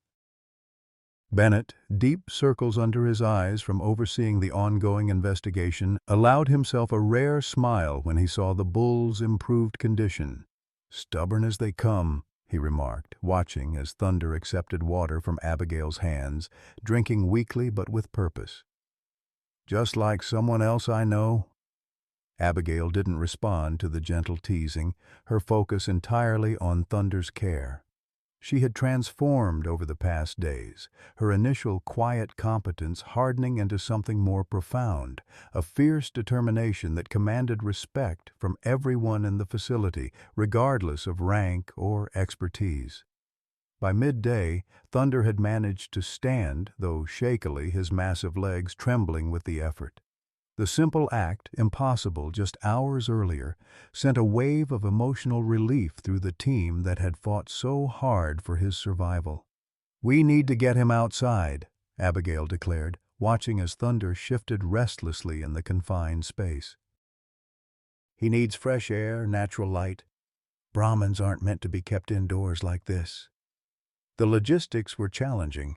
Bennett, deep circles under his eyes from overseeing the ongoing investigation, allowed himself a rare smile when he saw the bull's improved condition. "Stubborn as they come," he remarked, watching as Thunder accepted water from Abigail's hands, drinking weakly but with purpose. "Just like someone else I know." Abigail didn't respond to the gentle teasing, her focus entirely on Thunder's care. She had transformed over the past days, her initial quiet competence hardening into something more profound, a fierce determination that commanded respect from everyone in the facility, regardless of rank or expertise. By midday, Thunder had managed to stand, though shakily, his massive legs trembling with the effort. The simple act, impossible just hours earlier, sent a wave of emotional relief through the team that had fought so hard for his survival. "We need to get him outside," Abigail declared, watching as Thunder shifted restlessly in the confined space. "He needs fresh air, natural light. Brahmins aren't meant to be kept indoors like this." The logistics were challenging.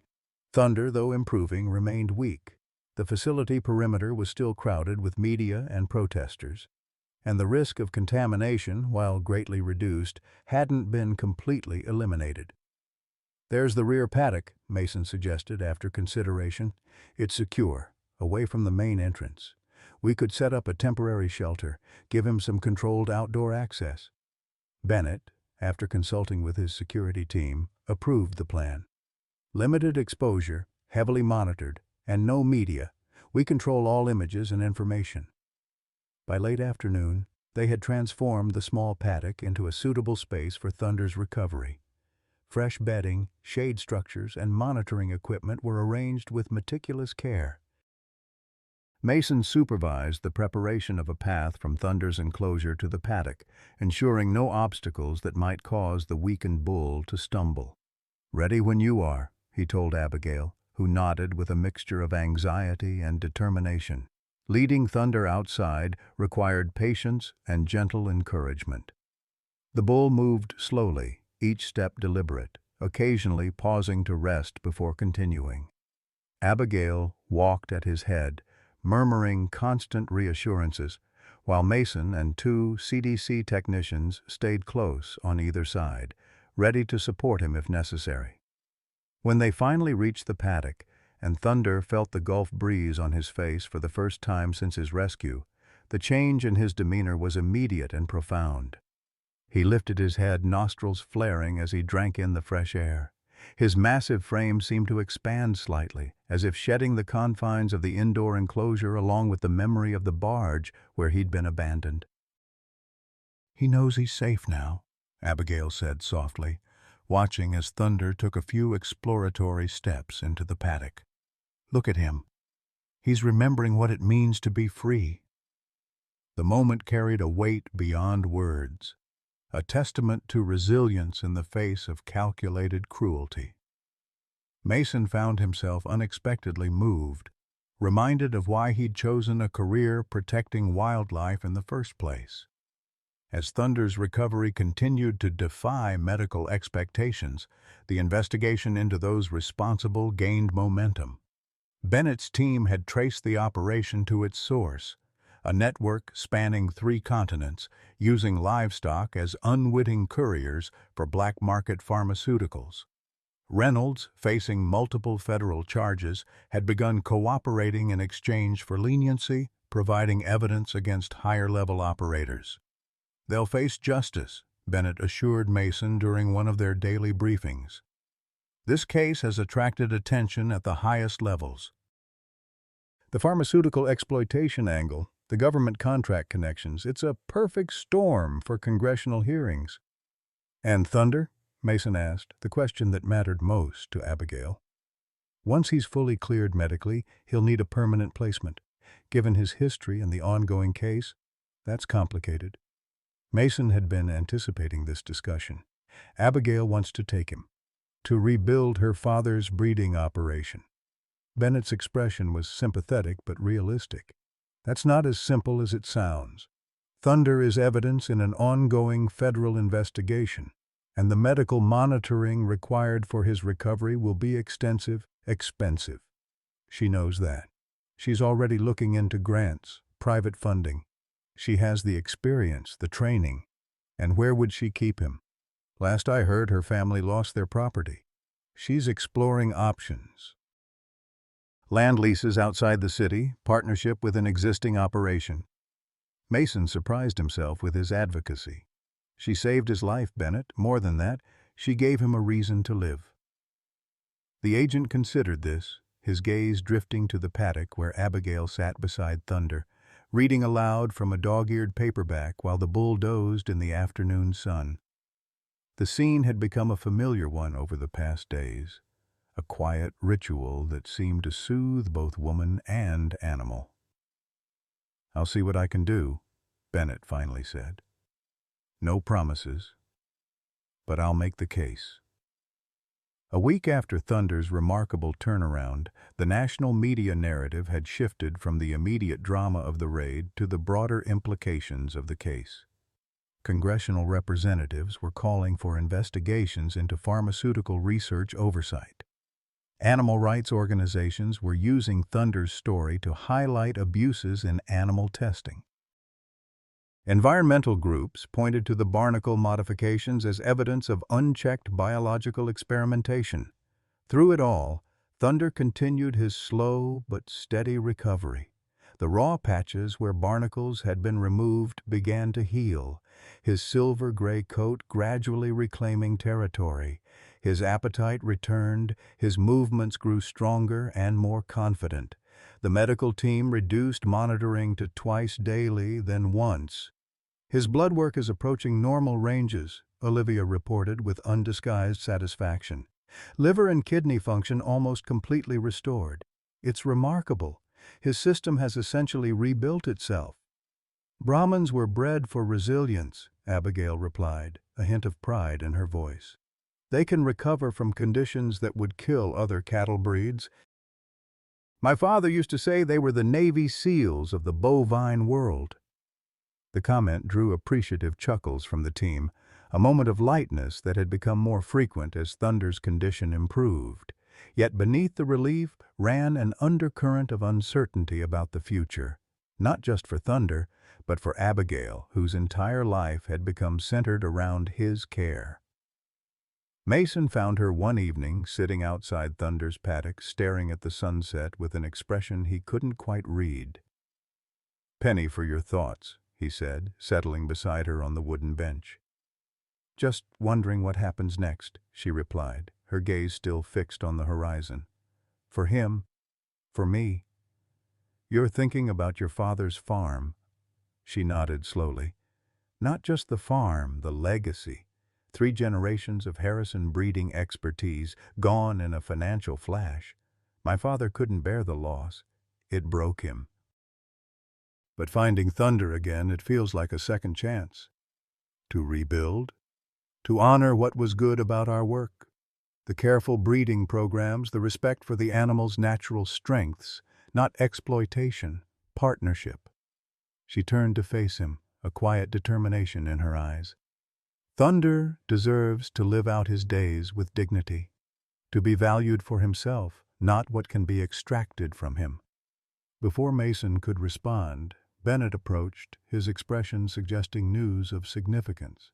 Thunder, though improving, remained weak. The facility perimeter was still crowded with media and protesters, and the risk of contamination, while greatly reduced, hadn't been completely eliminated. "There's the rear paddock," Mason suggested after consideration. "It's secure, away from the main entrance. We could set up a temporary shelter, give him some controlled outdoor access." Bennett, after consulting with his security team, approved the plan. "Limited exposure, heavily monitored, and no media. We control all images and information." By late afternoon, they had transformed the small paddock into a suitable space for Thunder's recovery. Fresh bedding, shade structures, and monitoring equipment were arranged with meticulous care. Mason supervised the preparation of a path from Thunder's enclosure to the paddock, ensuring no obstacles that might cause the weakened bull to stumble. "Ready when you are," he told Abigail, who nodded with a mixture of anxiety and determination. Leading Thunder outside required patience and gentle encouragement. The bull moved slowly, each step deliberate, occasionally pausing to rest before continuing. Abigail walked at his head, murmuring constant reassurances, while Mason and 2 CDC technicians stayed close on either side, ready to support him if necessary. When they finally reached the paddock, and Thunder felt the Gulf breeze on his face for the first time since his rescue, the change in his demeanor was immediate and profound. He lifted his head, nostrils flaring as he drank in the fresh air. His massive frame seemed to expand slightly, as if shedding the confines of the indoor enclosure along with the memory of the barge where he'd been abandoned. "He knows he's safe now," Abigail said softly, watching as Thunder took a few exploratory steps into the paddock. "Look at him. He's remembering what it means to be free." The moment carried a weight beyond words, a testament to resilience in the face of calculated cruelty. Mason found himself unexpectedly moved, reminded of why he'd chosen a career protecting wildlife in the first place. As Thunder's recovery continued to defy medical expectations, the investigation into those responsible gained momentum. Bennett's team had traced the operation to its source, a network spanning 3 continents, using livestock as unwitting couriers for black market pharmaceuticals. Reynolds, facing multiple federal charges, had begun cooperating in exchange for leniency, providing evidence against higher-level operators. "They'll face justice," Bennett assured Mason during one of their daily briefings. "This case has attracted attention at the highest levels." The pharmaceutical exploitation angle, the government contract connections, it's a perfect storm for congressional hearings. "And Thunder?" Mason asked, the question that mattered most to Abigail. "Once he's fully cleared medically, he'll need a permanent placement. Given his history and the ongoing case, that's complicated." Mason had been anticipating this discussion. "Abigail wants to take him, to rebuild her father's breeding operation." Bennett's expression was sympathetic but realistic. "That's not as simple as it sounds. Thunder is evidence in an ongoing federal investigation, and the medical monitoring required for his recovery will be extensive, expensive. She knows that. She's already looking into grants, private funding. She has the experience, the training. And where would she keep him? Last I heard, her family lost their property. She's exploring options. Land leases outside the city, partnership with an existing operation." Mason surprised himself with his advocacy. "She saved his life, Bennett. More than that, she gave him a reason to live." The agent considered this, his gaze drifting to the paddock where Abigail sat beside Thunder, reading aloud from a dog-eared paperback while the bull dozed in the afternoon sun. The scene had become a familiar one over the past days, a quiet ritual that seemed to soothe both woman and animal. "I'll see what I can do," Bennett finally said. "No promises, but I'll make the case." A week after Thunder's remarkable turnaround, the national media narrative had shifted from the immediate drama of the raid to the broader implications of the case. Congressional representatives were calling for investigations into pharmaceutical research oversight. Animal rights organizations were using Thunder's story to highlight abuses in animal testing. Environmental groups pointed to the barnacle modifications as evidence of unchecked biological experimentation. Through it all, Thunder continued his slow but steady recovery. The raw patches where barnacles had been removed began to heal, his silver-gray coat gradually reclaiming territory. His appetite returned, his movements grew stronger and more confident. The medical team reduced monitoring to twice daily, then once. "His blood work is approaching normal ranges," Olivia reported with undisguised satisfaction. "Liver and kidney function almost completely restored. It's remarkable. His system has essentially rebuilt itself." "Brahmins were bred for resilience," Abigail replied, a hint of pride in her voice. "They can recover from conditions that would kill other cattle breeds. My father used to say they were the Navy SEALs of the bovine world." The comment drew appreciative chuckles from the team, a moment of lightness that had become more frequent as Thunder's condition improved. Yet beneath the relief ran an undercurrent of uncertainty about the future, not just for Thunder, but for Abigail, whose entire life had become centered around his care. Mason found her one evening sitting outside Thunder's paddock, staring at the sunset with an expression he couldn't quite read. "Penny for your thoughts," he said, settling beside her on the wooden bench. "Just wondering what happens next," she replied, her gaze still fixed on the horizon. "For him, for me." "You're thinking about your father's farm." She nodded slowly. "Not just the farm, the legacy. 3 generations of Harrison breeding expertise, gone in a financial flash. My father couldn't bear the loss. It broke him." But finding Thunder again, it feels like a second chance. To rebuild, to honor what was good about our work. The careful breeding programs, the respect for the animal's natural strengths, not exploitation, partnership. She turned to face him, a quiet determination in her eyes. Thunder deserves to live out his days with dignity, to be valued for himself, not what can be extracted from him. Before Mason could respond, Bennett approached, his expression suggesting news of significance.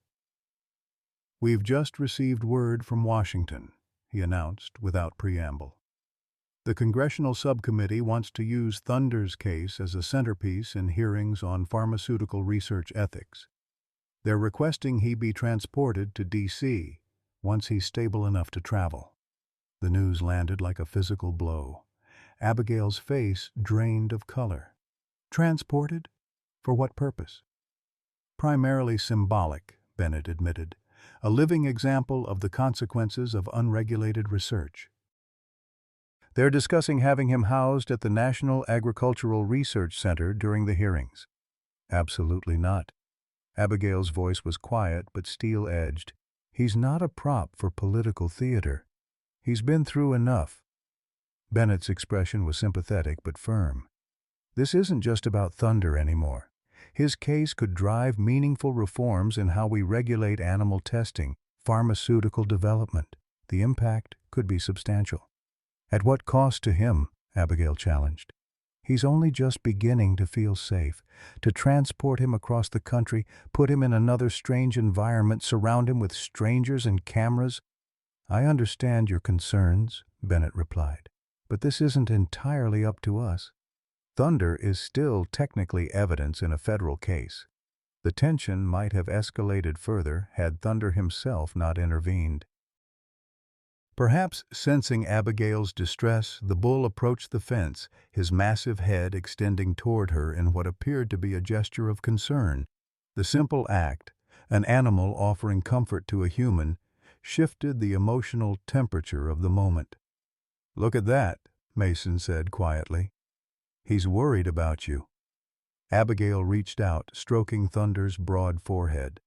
"We've just received word from Washington," he announced without preamble. "The Congressional Subcommittee wants to use Thunder's case as a centerpiece in hearings on pharmaceutical research ethics. They're requesting he be transported to D.C. once he's stable enough to travel." The news landed like a physical blow. Abigail's face drained of color. Transported? For what purpose? "Primarily symbolic," Bennett admitted. "A living example of the consequences of unregulated research. They're discussing having him housed at the National Agricultural Research Center during the hearings." "Absolutely not." Abigail's voice was quiet but steel-edged. "He's not a prop for political theater. He's been through enough." Bennett's expression was sympathetic but firm. "This isn't just about Thunder anymore. His case could drive meaningful reforms in how we regulate animal testing, pharmaceutical development. The impact could be substantial." "At what cost to him?" Abigail challenged. "He's only just beginning to feel safe. To transport him across the country, put him in another strange environment, surround him with strangers and cameras." "I understand your concerns," Bennett replied, "but this isn't entirely up to us. Thunder is still technically evidence in a federal case. The tension might have escalated further had Thunder himself not intervened." Perhaps sensing Abigail's distress, the bull approached the fence, his massive head extending toward her in what appeared to be a gesture of concern. The simple act, an animal offering comfort to a human, shifted the emotional temperature of the moment. "Look at that," Mason said quietly. "He's worried about you." Abigail reached out, stroking Thunder's broad forehead.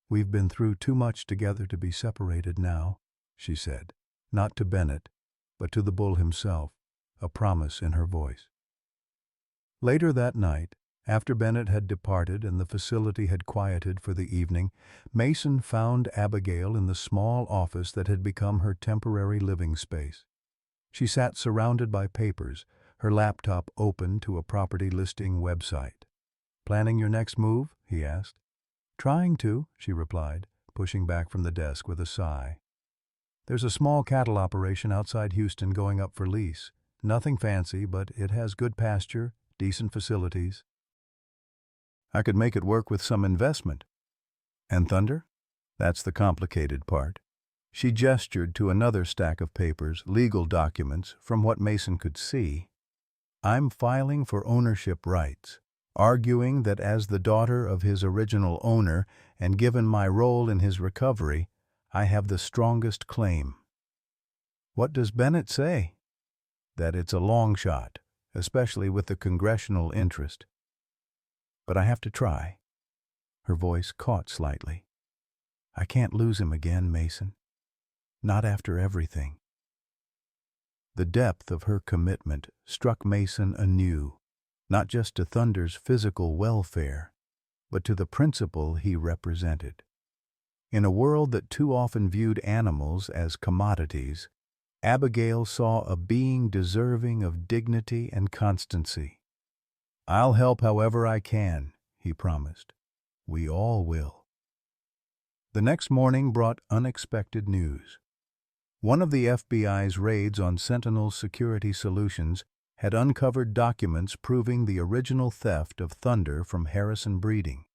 "We've been through too much together to be separated now," she said. Not to Bennett, but to the bull himself, a promise in her voice. Later that night, after Bennett had departed and the facility had quieted for the evening, Mason found Abigail in the small office that had become her temporary living space. She sat surrounded by papers, her laptop open to a property listing website. "Planning your next move?" he asked. "Trying to," she replied, pushing back from the desk with a sigh. "There's a small cattle operation outside Houston going up for lease. Nothing fancy, but it has good pasture, decent facilities. I could make it work with some investment." "And Thunder?" "That's the complicated part." She gestured to another stack of papers, legal documents, from what Mason could see. "I'm filing for ownership rights, arguing that as the daughter of his original owner and given my role in his recovery, I have the strongest claim." "What does Bennett say?" "That it's a long shot, especially with the congressional interest. But I have to try." Her voice caught slightly. "I can't lose him again, Mason. Not after everything." The depth of her commitment struck Mason anew, not just to Thunder's physical welfare, but to the principle he represented. In a world that too often viewed animals as commodities, Abigail saw a being deserving of dignity and constancy. "I'll help however I can," he promised. "We all will." The next morning brought unexpected news. One of the FBI's raids on Sentinel's security solutions had uncovered documents proving the original theft of Thunder from Harrison Breeding.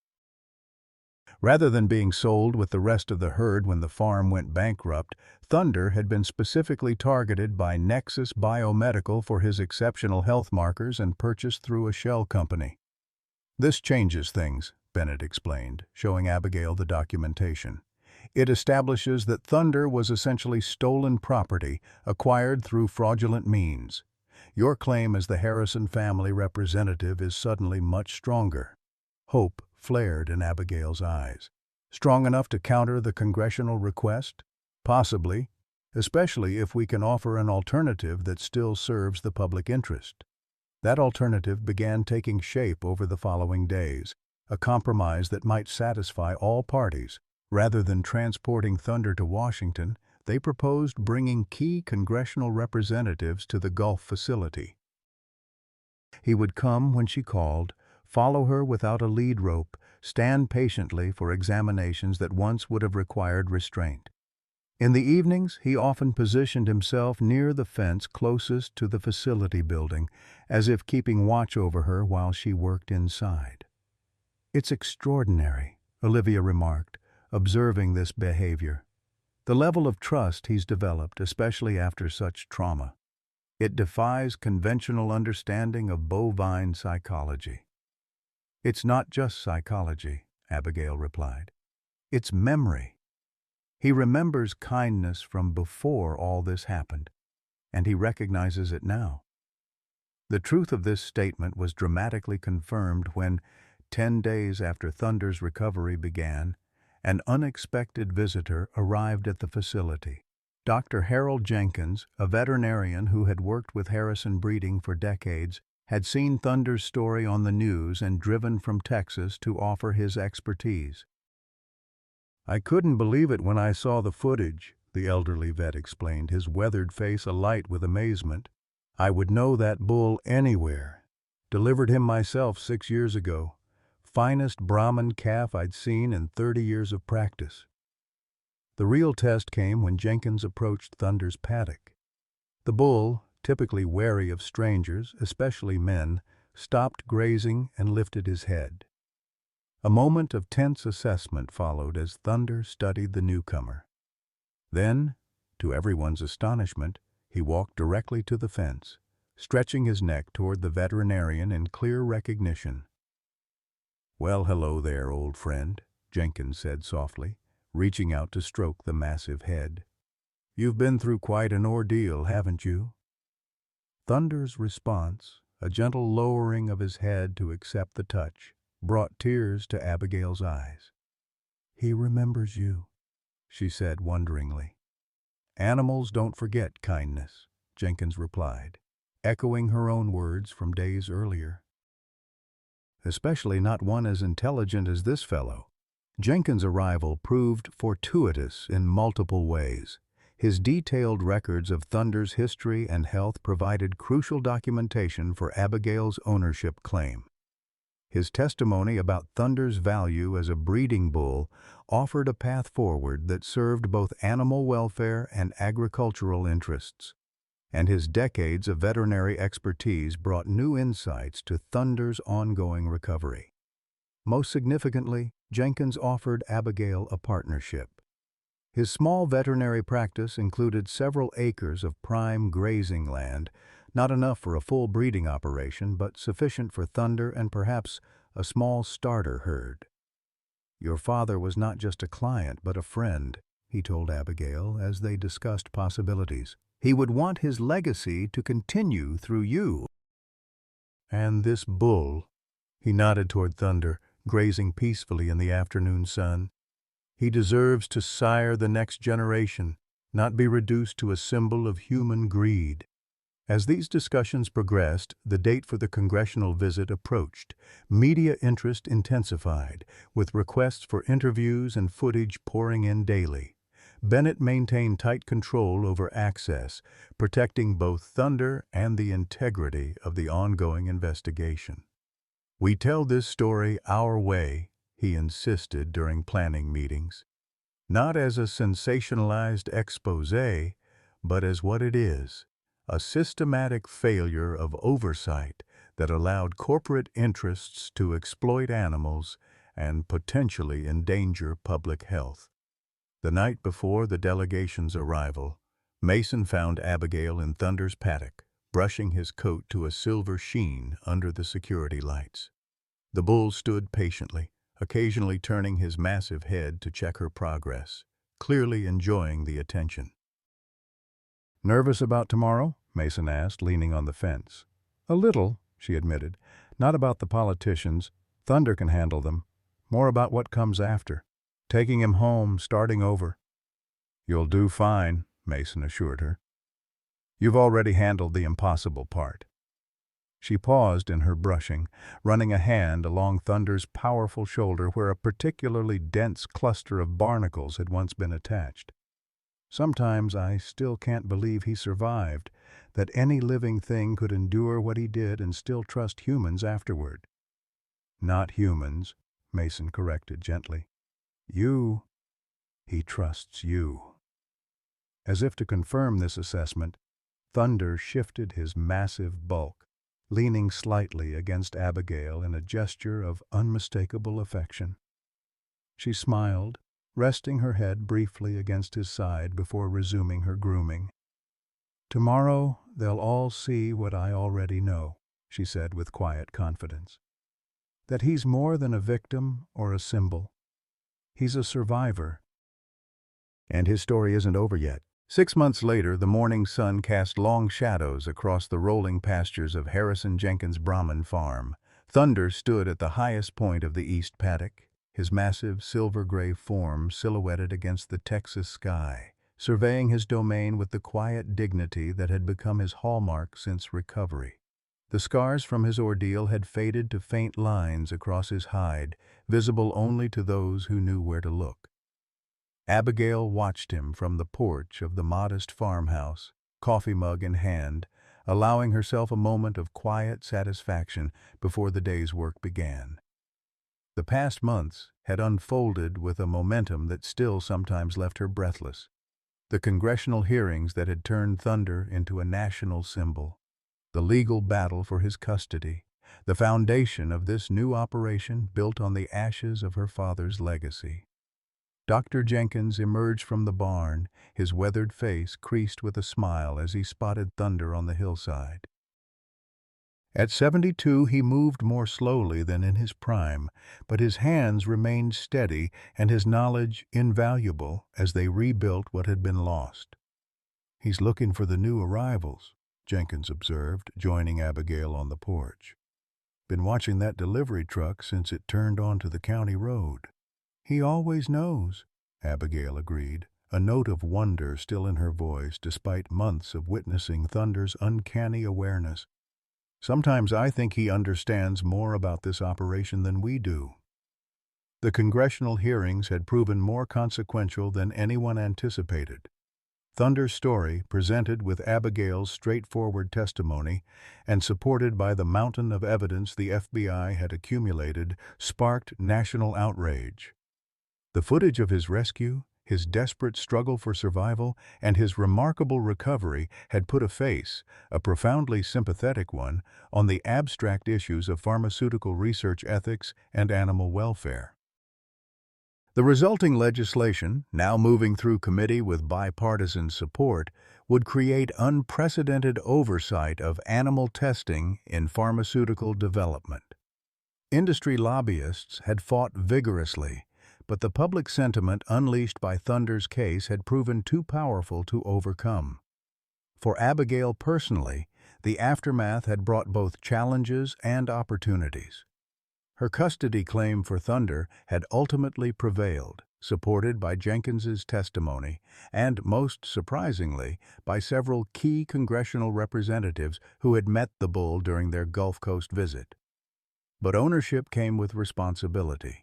Rather than being sold with the rest of the herd when the farm went bankrupt, Thunder had been specifically targeted by Nexus Biomedical for his exceptional health markers and purchased through a shell company. "This changes things," Bennett explained, showing Abigail the documentation. "It establishes that Thunder was essentially stolen property, acquired through fraudulent means. Your claim as the Harrison family representative is suddenly much stronger. Hope flared in Abigail's eyes. Strong enough to counter the congressional request? Possibly, especially if we can offer an alternative that still serves the public interest. That alternative began taking shape over the following days, a compromise that might satisfy all parties. Rather than transporting Thunder to Washington, they proposed bringing key congressional representatives to the Gulf facility. He would come when she called, follow her without a lead rope, stand patiently for examinations that once would have required restraint. In the evenings, he often positioned himself near the fence closest to the facility building, as if keeping watch over her while she worked inside. "It's extraordinary," Olivia remarked, observing this behavior. "The level of trust he's developed, especially after such trauma. It defies conventional understanding of bovine psychology." "It's not just psychology," Abigail replied. "It's memory. He remembers kindness from before all this happened, and he recognizes it now." The truth of this statement was dramatically confirmed when, 10 days after Thunder's recovery began, an unexpected visitor arrived at the facility. Dr. Harold Jenkins, a veterinarian who had worked with Harrison breeding for decades, had seen Thunder's story on the news and driven from Texas to offer his expertise. "I couldn't believe it when I saw the footage," the elderly vet explained, his weathered face alight with amazement. "I would know that bull anywhere. Delivered him myself 6 years ago. Finest Brahman calf I'd seen in 30 years of practice." The real test came when Jenkins approached Thunder's paddock. The bull, typically wary of strangers, especially men, stopped grazing and lifted his head. A moment of tense assessment followed as Thunder studied the newcomer. Then, to everyone's astonishment, he walked directly to the fence, stretching his neck toward the veterinarian in clear recognition. "Well, hello there, old friend," Jenkins said softly, reaching out to stroke the massive head. "You've been through quite an ordeal, haven't you?" Thunder's response, a gentle lowering of his head to accept the touch, brought tears to Abigail's eyes. "He remembers you," she said wonderingly. "Animals don't forget kindness," Jenkins replied, echoing her own words from days earlier. "Especially not one as intelligent as this fellow." Jenkins' arrival proved fortuitous in multiple ways. His detailed records of Thunder's history and health provided crucial documentation for Abigail's ownership claim. His testimony about Thunder's value as a breeding bull offered a path forward that served both animal welfare and agricultural interests. And his decades of veterinary expertise brought new insights to Thunder's ongoing recovery. Most significantly, Jenkins offered Abigail a partnership. His small veterinary practice included several acres of prime grazing land, not enough for a full breeding operation, but sufficient for Thunder and perhaps a small starter herd. "Your father was not just a client, but a friend," he told Abigail as they discussed possibilities. "He would want his legacy to continue through you." "And this bull," he nodded toward Thunder, grazing peacefully in the afternoon sun. "He deserves to sire the next generation, not be reduced to a symbol of human greed." As these discussions progressed, the date for the congressional visit approached. Media interest intensified, with requests for interviews and footage pouring in daily. Bennett maintained tight control over access, protecting both Thunder and the integrity of the ongoing investigation. "We tell this story our way," he insisted during planning meetings. "Not as a sensationalized exposé, but as what it is. A systematic failure of oversight that allowed corporate interests to exploit animals and potentially endanger public health." The night before the delegation's arrival, Mason found Abigail in Thunder's paddock, brushing his coat to a silver sheen under the security lights. The bull stood patiently, occasionally turning his massive head to check her progress, clearly enjoying the attention. "Nervous about tomorrow?" Mason asked, leaning on the fence. A little, she admitted. Not about the politicians. Thunder can handle them. More about what comes after. Taking him home, starting over. You'll do fine, Mason assured her. You've already handled the impossible part. She paused in her brushing, running a hand along Thunder's powerful shoulder where a particularly dense cluster of barnacles had once been attached. Sometimes I still can't believe he survived, that any living thing could endure what he did and still trust humans afterward. Not humans, Mason corrected gently. You. He trusts you. As if to confirm this assessment, Thunder shifted his massive bulk, leaning slightly against Abigail in a gesture of unmistakable affection. She smiled, resting her head briefly against his side before resuming her grooming. Tomorrow they'll all see what I already know, she said with quiet confidence. That he's more than a victim or a symbol. He's a survivor. And his story isn't over yet. 6 months later, the morning sun cast long shadows across the rolling pastures of Harrison Jenkins' Brahman farm. Thunder stood at the highest point of the east paddock, his massive silver-gray form silhouetted against the Texas sky, surveying his domain with the quiet dignity that had become his hallmark since recovery. The scars from his ordeal had faded to faint lines across his hide, visible only to those who knew where to look. Abigail watched him from the porch of the modest farmhouse, coffee mug in hand, allowing herself a moment of quiet satisfaction before the day's work began. The past months had unfolded with a momentum that still sometimes left her breathless. The congressional hearings that had turned Thunder into a national symbol, the legal battle for his custody, the foundation of this new operation built on the ashes of her father's legacy. Dr. Jenkins emerged from the barn, his weathered face creased with a smile as he spotted Thunder on the hillside. At 72, he moved more slowly than in his prime, but his hands remained steady and his knowledge invaluable as they rebuilt what had been lost. He's looking for the new arrivals, Jenkins observed, joining Abigail on the porch. Been watching that delivery truck since it turned onto the county road. He always knows, Abigail agreed, a note of wonder still in her voice despite months of witnessing Thunder's uncanny awareness. Sometimes I think he understands more about this operation than we do. The congressional hearings had proven more consequential than anyone anticipated. Thunder's story, presented with Abigail's straightforward testimony and supported by the mountain of evidence the FBI had accumulated, sparked national outrage. The footage of his rescue, his desperate struggle for survival, and his remarkable recovery had put a face, a profoundly sympathetic one, on the abstract issues of pharmaceutical research ethics and animal welfare. The resulting legislation, now moving through committee with bipartisan support, would create unprecedented oversight of animal testing in pharmaceutical development. Industry lobbyists had fought vigorously, but the public sentiment unleashed by Thunder's case had proven too powerful to overcome. For Abigail personally, the aftermath had brought both challenges and opportunities. Her custody claim for Thunder had ultimately prevailed, supported by Jenkins's testimony and, most surprisingly, by several key congressional representatives who had met the bull during their Gulf Coast visit. But ownership came with responsibility.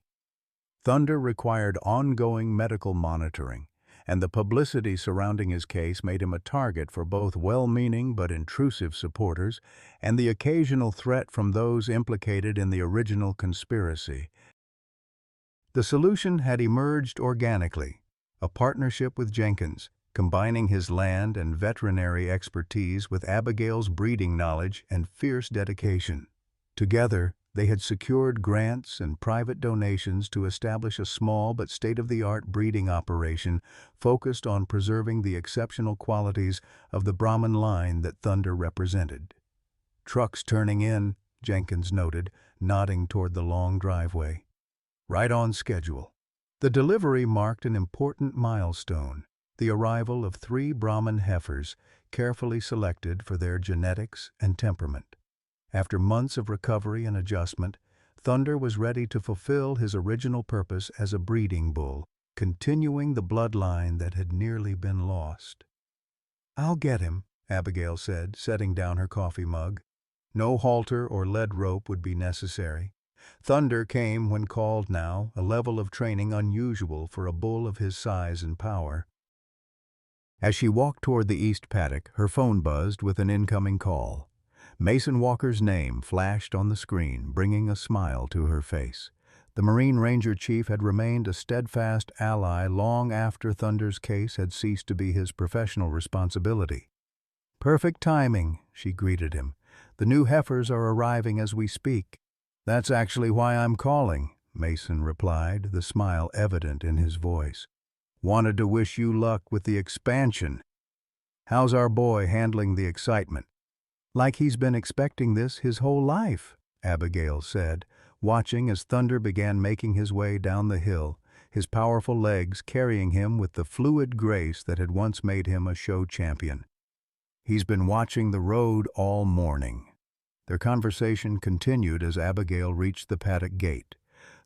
Thunder required ongoing medical monitoring, and the publicity surrounding his case made him a target for both well-meaning but intrusive supporters and the occasional threat from those implicated in the original conspiracy. The solution had emerged organically, a partnership with Jenkins, combining his land and veterinary expertise with Abigail's breeding knowledge and fierce dedication. Together, they had secured grants and private donations to establish a small but state-of-the-art breeding operation focused on preserving the exceptional qualities of the Brahman line that Thunder represented. Trucks turning in, Jenkins noted, nodding toward the long driveway. Right on schedule. The delivery marked an important milestone, the arrival of 3 Brahman heifers, carefully selected for their genetics and temperament. After months of recovery and adjustment, Thunder was ready to fulfill his original purpose as a breeding bull, continuing the bloodline that had nearly been lost. "I'll get him," Abigail said, setting down her coffee mug. No halter or lead rope would be necessary. Thunder came when called now, a level of training unusual for a bull of his size and power. As she walked toward the east paddock, her phone buzzed with an incoming call. Mason Walker's name flashed on the screen, bringing a smile to her face. The Marine Ranger chief had remained a steadfast ally long after Thunder's case had ceased to be his professional responsibility. "Perfect timing," she greeted him. "The new heifers are arriving as we speak." "That's actually why I'm calling," Mason replied, the smile evident in his voice. "Wanted to wish you luck with the expansion. How's our boy handling the excitement?" "Like he's been expecting this his whole life," Abigail said, watching as Thunder began making his way down the hill, his powerful legs carrying him with the fluid grace that had once made him a show champion. "He's been watching the road all morning." Their conversation continued as Abigail reached the paddock gate.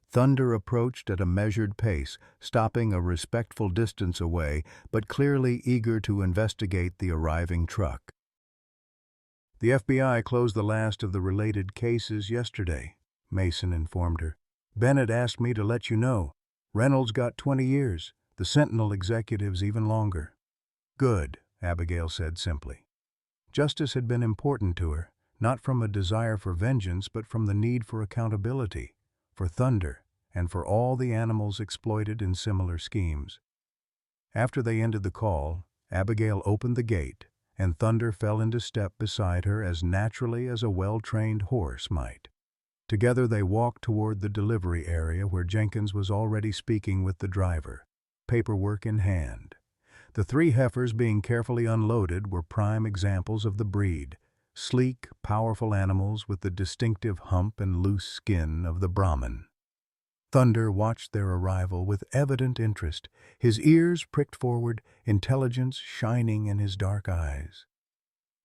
Thunder approached at a measured pace, stopping a respectful distance away, but clearly eager to investigate the arriving truck. "The FBI closed the last of the related cases yesterday," Mason informed her. "Bennett asked me to let you know. Reynolds got 20 years, the Sentinel executives even longer." "Good," Abigail said simply. Justice had been important to her, not from a desire for vengeance, but from the need for accountability, for Thunder, and for all the animals exploited in similar schemes. After they ended the call, Abigail opened the gate, and Thunder fell into step beside her as naturally as a well-trained horse might. Together they walked toward the delivery area where Jenkins was already speaking with the driver, paperwork in hand. The 3 heifers being carefully unloaded were prime examples of the breed, sleek, powerful animals with the distinctive hump and loose skin of the Brahmin. Thunder watched their arrival with evident interest, his ears pricked forward, intelligence shining in his dark eyes.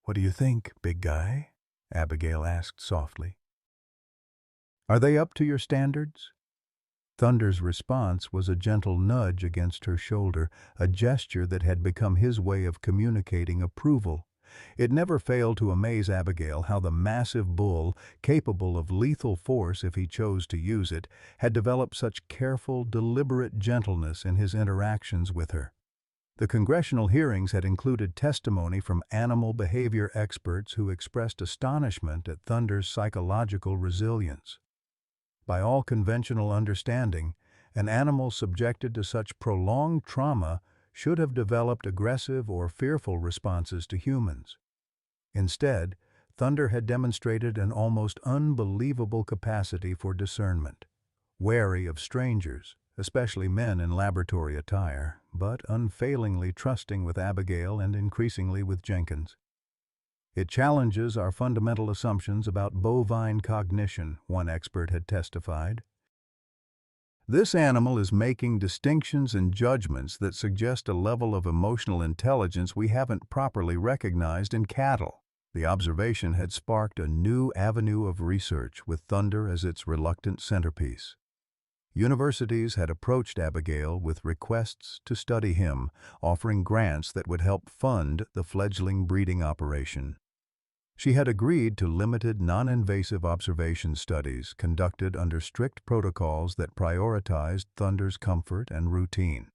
"What do you think, big guy?" Abigail asked softly. "Are they up to your standards?" Thunder's response was a gentle nudge against her shoulder, a gesture that had become his way of communicating approval. It never failed to amaze Abigail how the massive bull, capable of lethal force if he chose to use it, had developed such careful, deliberate gentleness in his interactions with her. The congressional hearings had included testimony from animal behavior experts who expressed astonishment at Thunder's psychological resilience. By all conventional understanding, an animal subjected to such prolonged trauma should have developed aggressive or fearful responses to humans. Instead, Thunder had demonstrated an almost unbelievable capacity for discernment, wary of strangers, especially men in laboratory attire, but unfailingly trusting with Abigail and increasingly with Jenkins. "It challenges our fundamental assumptions about bovine cognition," one expert had testified. "This animal is making distinctions and judgments that suggest a level of emotional intelligence we haven't properly recognized in cattle." The observation had sparked a new avenue of research with Thunder as its reluctant centerpiece. Universities had approached Abigail with requests to study him, offering grants that would help fund the fledgling breeding operation. She had agreed to limited, non-invasive observation studies conducted under strict protocols that prioritized Thunder's comfort and routine.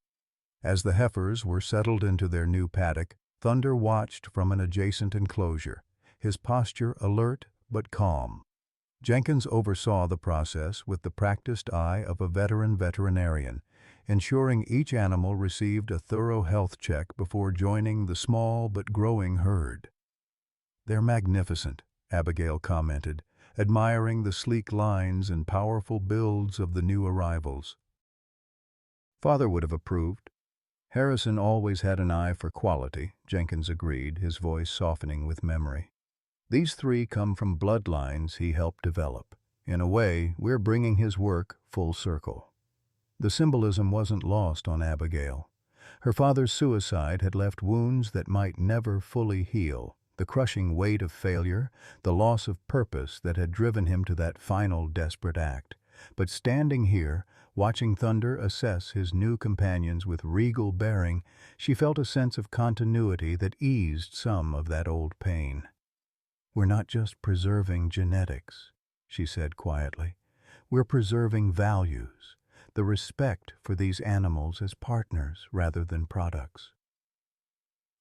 As the heifers were settled into their new paddock, Thunder watched from an adjacent enclosure, his posture alert but calm. Jenkins oversaw the process with the practiced eye of a veteran veterinarian, ensuring each animal received a thorough health check before joining the small but growing herd. "They're magnificent," Abigail commented, admiring the sleek lines and powerful builds of the new arrivals. "Father would have approved." "Harrison always had an eye for quality," Jenkins agreed, his voice softening with memory. "These 3 come from bloodlines he helped develop. In a way, we're bringing his work full circle." The symbolism wasn't lost on Abigail. Her father's suicide had left wounds that might never fully heal, the crushing weight of failure, the loss of purpose that had driven him to that final desperate act. But standing here, watching Thunder assess his new companions with regal bearing, she felt a sense of continuity that eased some of that old pain. "We're not just preserving genetics," she said quietly. "We're preserving values, the respect for these animals as partners rather than products."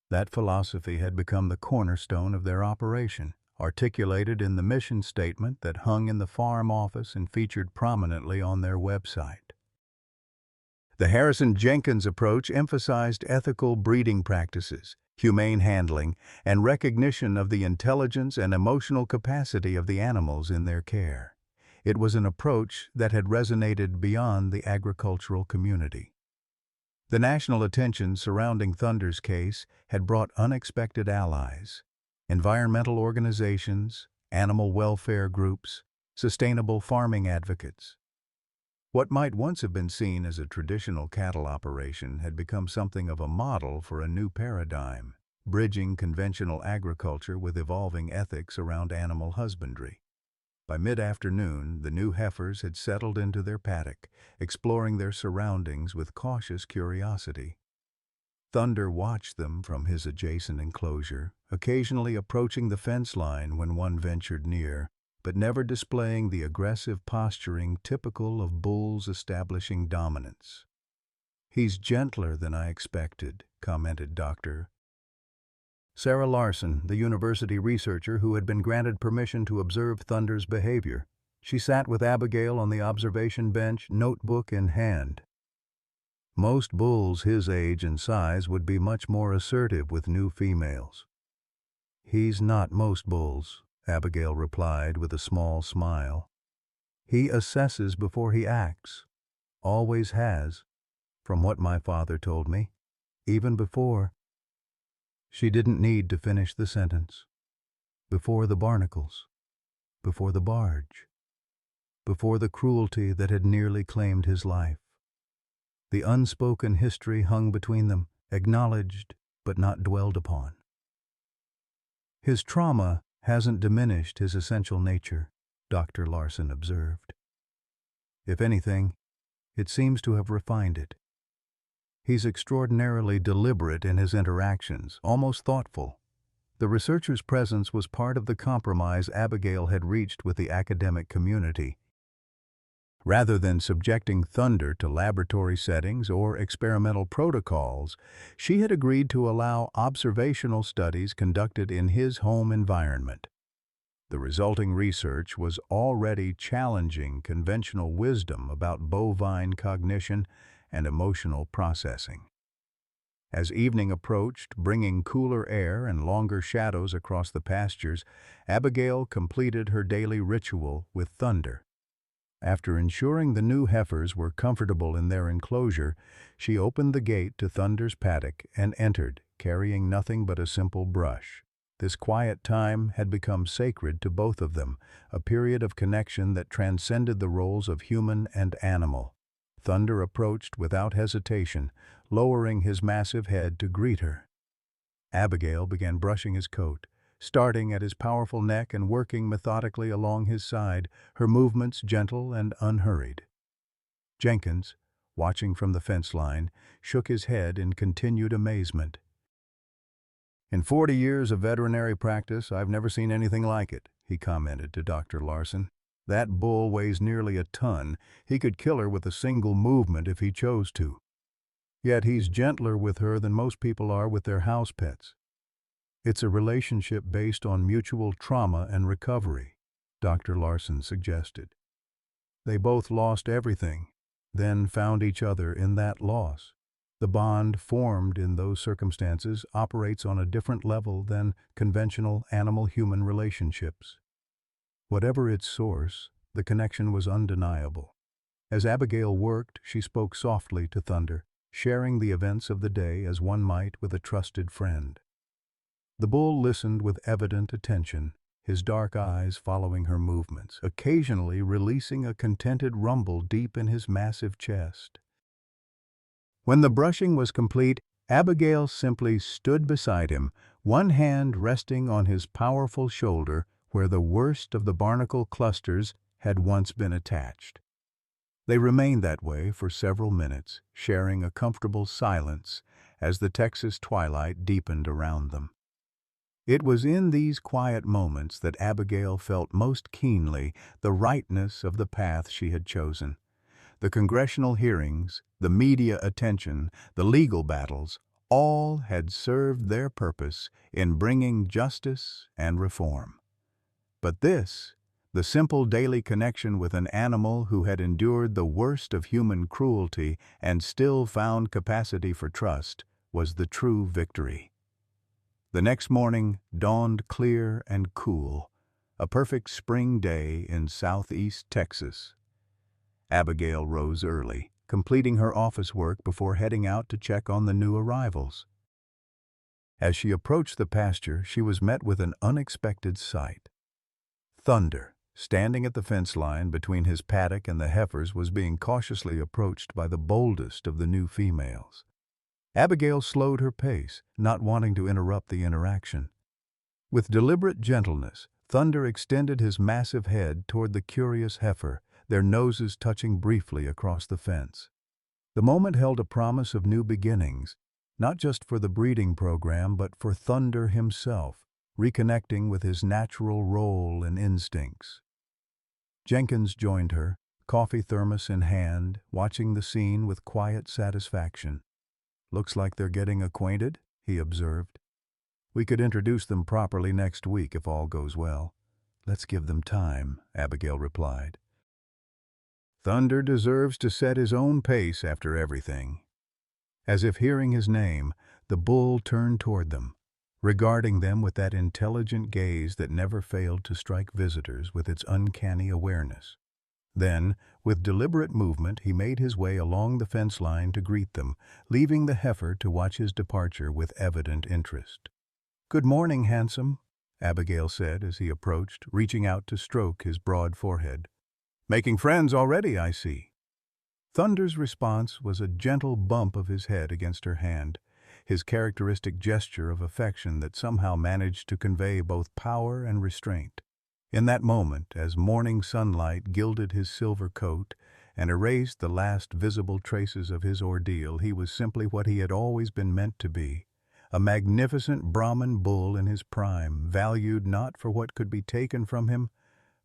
That philosophy had become the cornerstone of their operation, articulated in the mission statement that hung in the farm office and featured prominently on their website. The Harrison-Jenkins approach emphasized ethical breeding practices, humane handling, and recognition of the intelligence and emotional capacity of the animals in their care. It was an approach that had resonated beyond the agricultural community. The national attention surrounding Thunder's case had brought unexpected allies: environmental organizations, animal welfare groups, sustainable farming advocates. What might once have been seen as a traditional cattle operation had become something of a model for a new paradigm, bridging conventional agriculture with evolving ethics around animal husbandry. By mid-afternoon, the new heifers had settled into their paddock, exploring their surroundings with cautious curiosity. Thunder watched them from his adjacent enclosure, occasionally approaching the fence line when one ventured near, but never displaying the aggressive posturing typical of bulls establishing dominance. "He's gentler than I expected," commented Dr. Sarah Larson, the university researcher who had been granted permission to observe Thunder's behavior. She sat with Abigail on the observation bench, notebook in hand. "Most bulls his age and size would be much more assertive with new females." "He's not most bulls," Abigail replied with a small smile. "He assesses before he acts. Always has, from what my father told me, even before—" She didn't need to finish the sentence. "Before the Barnacles, before the barge, before the cruelty that had nearly claimed his life. The unspoken history hung between them, acknowledged but not dwelled upon. His trauma hasn't diminished his essential nature," Dr. Larson observed. "If anything, it seems to have refined it. He's extraordinarily deliberate in his interactions, almost thoughtful." The researcher's presence was part of the compromise Abigail had reached with the academic community. Rather than subjecting Thunder to laboratory settings or experimental protocols, she had agreed to allow observational studies conducted in his home environment. The resulting research was already challenging conventional wisdom about bovine cognition and emotional processing. As evening approached, bringing cooler air and longer shadows across the pastures, Abigail completed her daily ritual with Thunder. After ensuring the new heifers were comfortable in their enclosure, she opened the gate to Thunder's paddock and entered, carrying nothing but a simple brush. This quiet time had become sacred to both of them, a period of connection that transcended the roles of human and animal. Thunder approached without hesitation, lowering his massive head to greet her. Abigail began brushing his coat, starting at his powerful neck and working methodically along his side, her movements gentle and unhurried. Jenkins, watching from the fence line, shook his head in continued amazement. "In 40 years of veterinary practice, I've never seen anything like it," he commented to Dr. Larson. "That bull weighs nearly a ton. He could kill her with a single movement if he chose to. Yet he's gentler with her than most people are with their house pets. It's a relationship based on mutual trauma and recovery," Dr. Larson suggested. "They both lost everything, then found each other in that loss. The bond formed in those circumstances operates on a different level than conventional animal-human relationships." Whatever its source, the connection was undeniable. As Abigail worked, she spoke softly to Thunder, sharing the events of the day as one might with a trusted friend. The bull listened with evident attention, his dark eyes following her movements, occasionally releasing a contented rumble deep in his massive chest. When the brushing was complete, Abigail simply stood beside him, one hand resting on his powerful shoulder where the worst of the barnacle clusters had once been attached. They remained that way for several minutes, sharing a comfortable silence as the Texas twilight deepened around them. It was in these quiet moments that Abigail felt most keenly the rightness of the path she had chosen. The congressional hearings, the media attention, the legal battles, all had served their purpose in bringing justice and reform. But this, the simple daily connection with an animal who had endured the worst of human cruelty and still found capacity for trust, was the true victory. The next morning dawned clear and cool, a perfect spring day in southeast Texas. Abigail rose early, completing her office work before heading out to check on the new arrivals. As she approached the pasture, she was met with an unexpected sight. Thunder, standing at the fence line between his paddock and the heifers, was being cautiously approached by the boldest of the new females. Abigail slowed her pace, not wanting to interrupt the interaction. With deliberate gentleness, Thunder extended his massive head toward the curious heifer, their noses touching briefly across the fence. The moment held a promise of new beginnings, not just for the breeding program but for Thunder himself, reconnecting with his natural role and instincts. Jenkins joined her, coffee thermos in hand, watching the scene with quiet satisfaction. "Looks like they're getting acquainted," he observed. "We could introduce them properly next week if all goes well." "Let's give them time," Abigail replied. "Thunder deserves to set his own pace after everything." As if hearing his name, the bull turned toward them, regarding them with that intelligent gaze that never failed to strike visitors with its uncanny awareness. Then, with deliberate movement, he made his way along the fence line to greet them, leaving the heifer to watch his departure with evident interest. "Good morning, handsome," Abigail said as he approached, reaching out to stroke his broad forehead. "Making friends already, I see." Thunder's response was a gentle bump of his head against her hand, his characteristic gesture of affection that somehow managed to convey both power and restraint. In that moment, as morning sunlight gilded his silver coat and erased the last visible traces of his ordeal, he was simply what he had always been meant to be, a magnificent Brahman bull in his prime, valued not for what could be taken from him,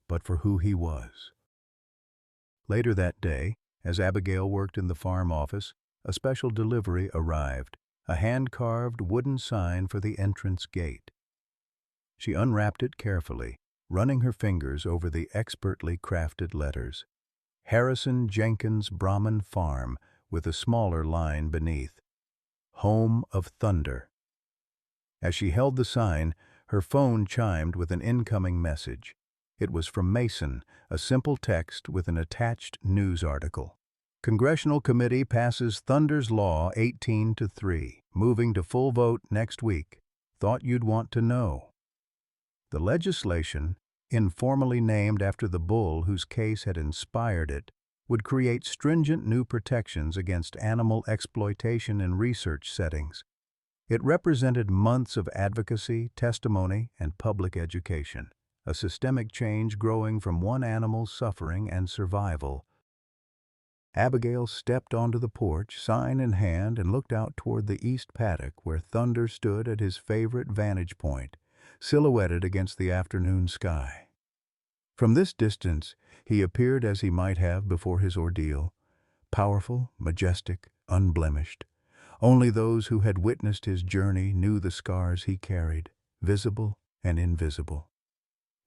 but for who he was. Later that day, as Abigail worked in the farm office, a special delivery arrived, a hand-carved wooden sign for the entrance gate. She unwrapped it carefully, running her fingers over the expertly crafted letters. Harrison Jenkins Brahman Farm, with a smaller line beneath. Home of Thunder. As she held the sign, her phone chimed with an incoming message. It was from Mason, a simple text with an attached news article. "Congressional committee passes Thunder's Law 18-3, moving to full vote next week. Thought you'd want to know." The legislation, informally named after the bull whose case had inspired it, would create stringent new protections against animal exploitation in research settings. It represented months of advocacy, testimony, and public education, a systemic change growing from one animal's suffering and survival. Abigail stepped onto the porch, sign in hand, and looked out toward the east paddock where Thunder stood at his favorite vantage point, silhouetted against the afternoon sky. From this distance, he appeared as he might have before his ordeal, powerful, majestic, unblemished. Only those who had witnessed his journey knew the scars he carried, visible and invisible.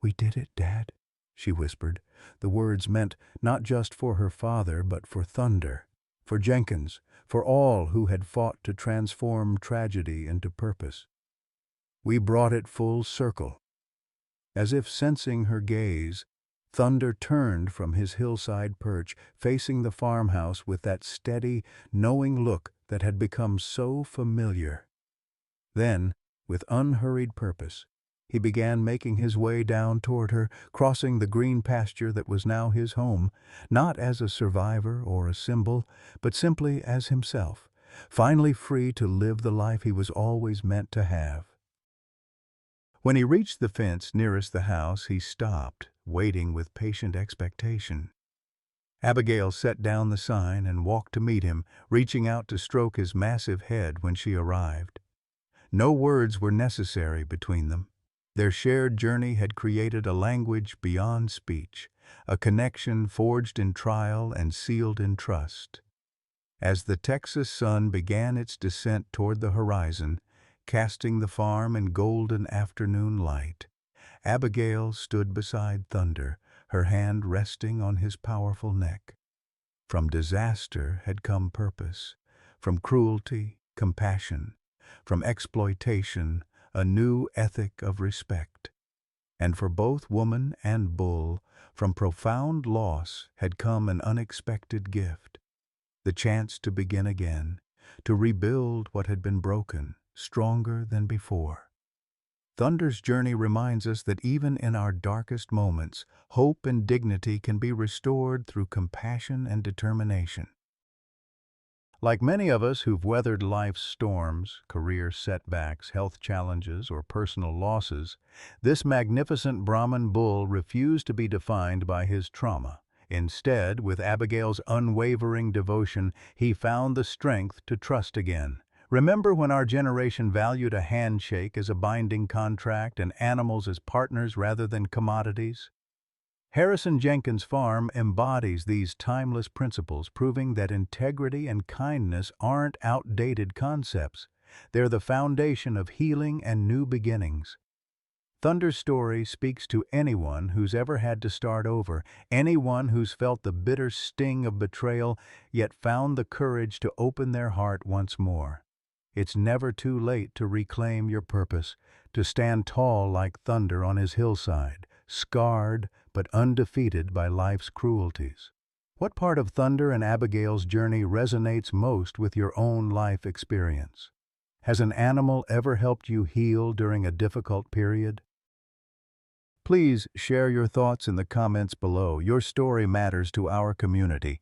"We did it, Dad," she whispered, the words meant not just for her father but for Thunder, for Jenkins, for all who had fought to transform tragedy into purpose. "We brought it full circle." As if sensing her gaze, Thunder turned from his hillside perch, facing the farmhouse with that steady, knowing look that had become so familiar. Then, with unhurried purpose, he began making his way down toward her, crossing the green pasture that was now his home, not as a survivor or a symbol, but simply as himself, finally free to live the life he was always meant to have. When he reached the fence nearest the house, he stopped, waiting with patient expectation. Abigail set down the sign and walked to meet him, reaching out to stroke his massive head when she arrived. No words were necessary between them. Their shared journey had created a language beyond speech, a connection forged in trial and sealed in trust. As the Texas sun began its descent toward the horizon, casting the farm in golden afternoon light, Abigail stood beside Thunder, her hand resting on his powerful neck. From disaster had come purpose, from cruelty, compassion, from exploitation, a new ethic of respect. And for both woman and bull, from profound loss had come an unexpected gift, the chance to begin again, to rebuild what had been broken, stronger than before. Thunder's journey reminds us that even in our darkest moments, hope and dignity can be restored through compassion and determination. Like many of us who've weathered life's storms, career setbacks, health challenges, or personal losses, this magnificent Brahman bull refused to be defined by his trauma. Instead, with Abigail's unwavering devotion, he found the strength to trust again. Remember when our generation valued a handshake as a binding contract and animals as partners rather than commodities? Harrison Jenkins Farm embodies these timeless principles, proving that integrity and kindness aren't outdated concepts. They're the foundation of healing and new beginnings. Thunder's story speaks to anyone who's ever had to start over, anyone who's felt the bitter sting of betrayal, yet found the courage to open their heart once more. It's never too late to reclaim your purpose, to stand tall like Thunder on his hillside, scarred but undefeated by life's cruelties. What part of Thunder and Abigail's journey resonates most with your own life experience? Has an animal ever helped you heal during a difficult period? Please share your thoughts in the comments below. Your story matters to our community.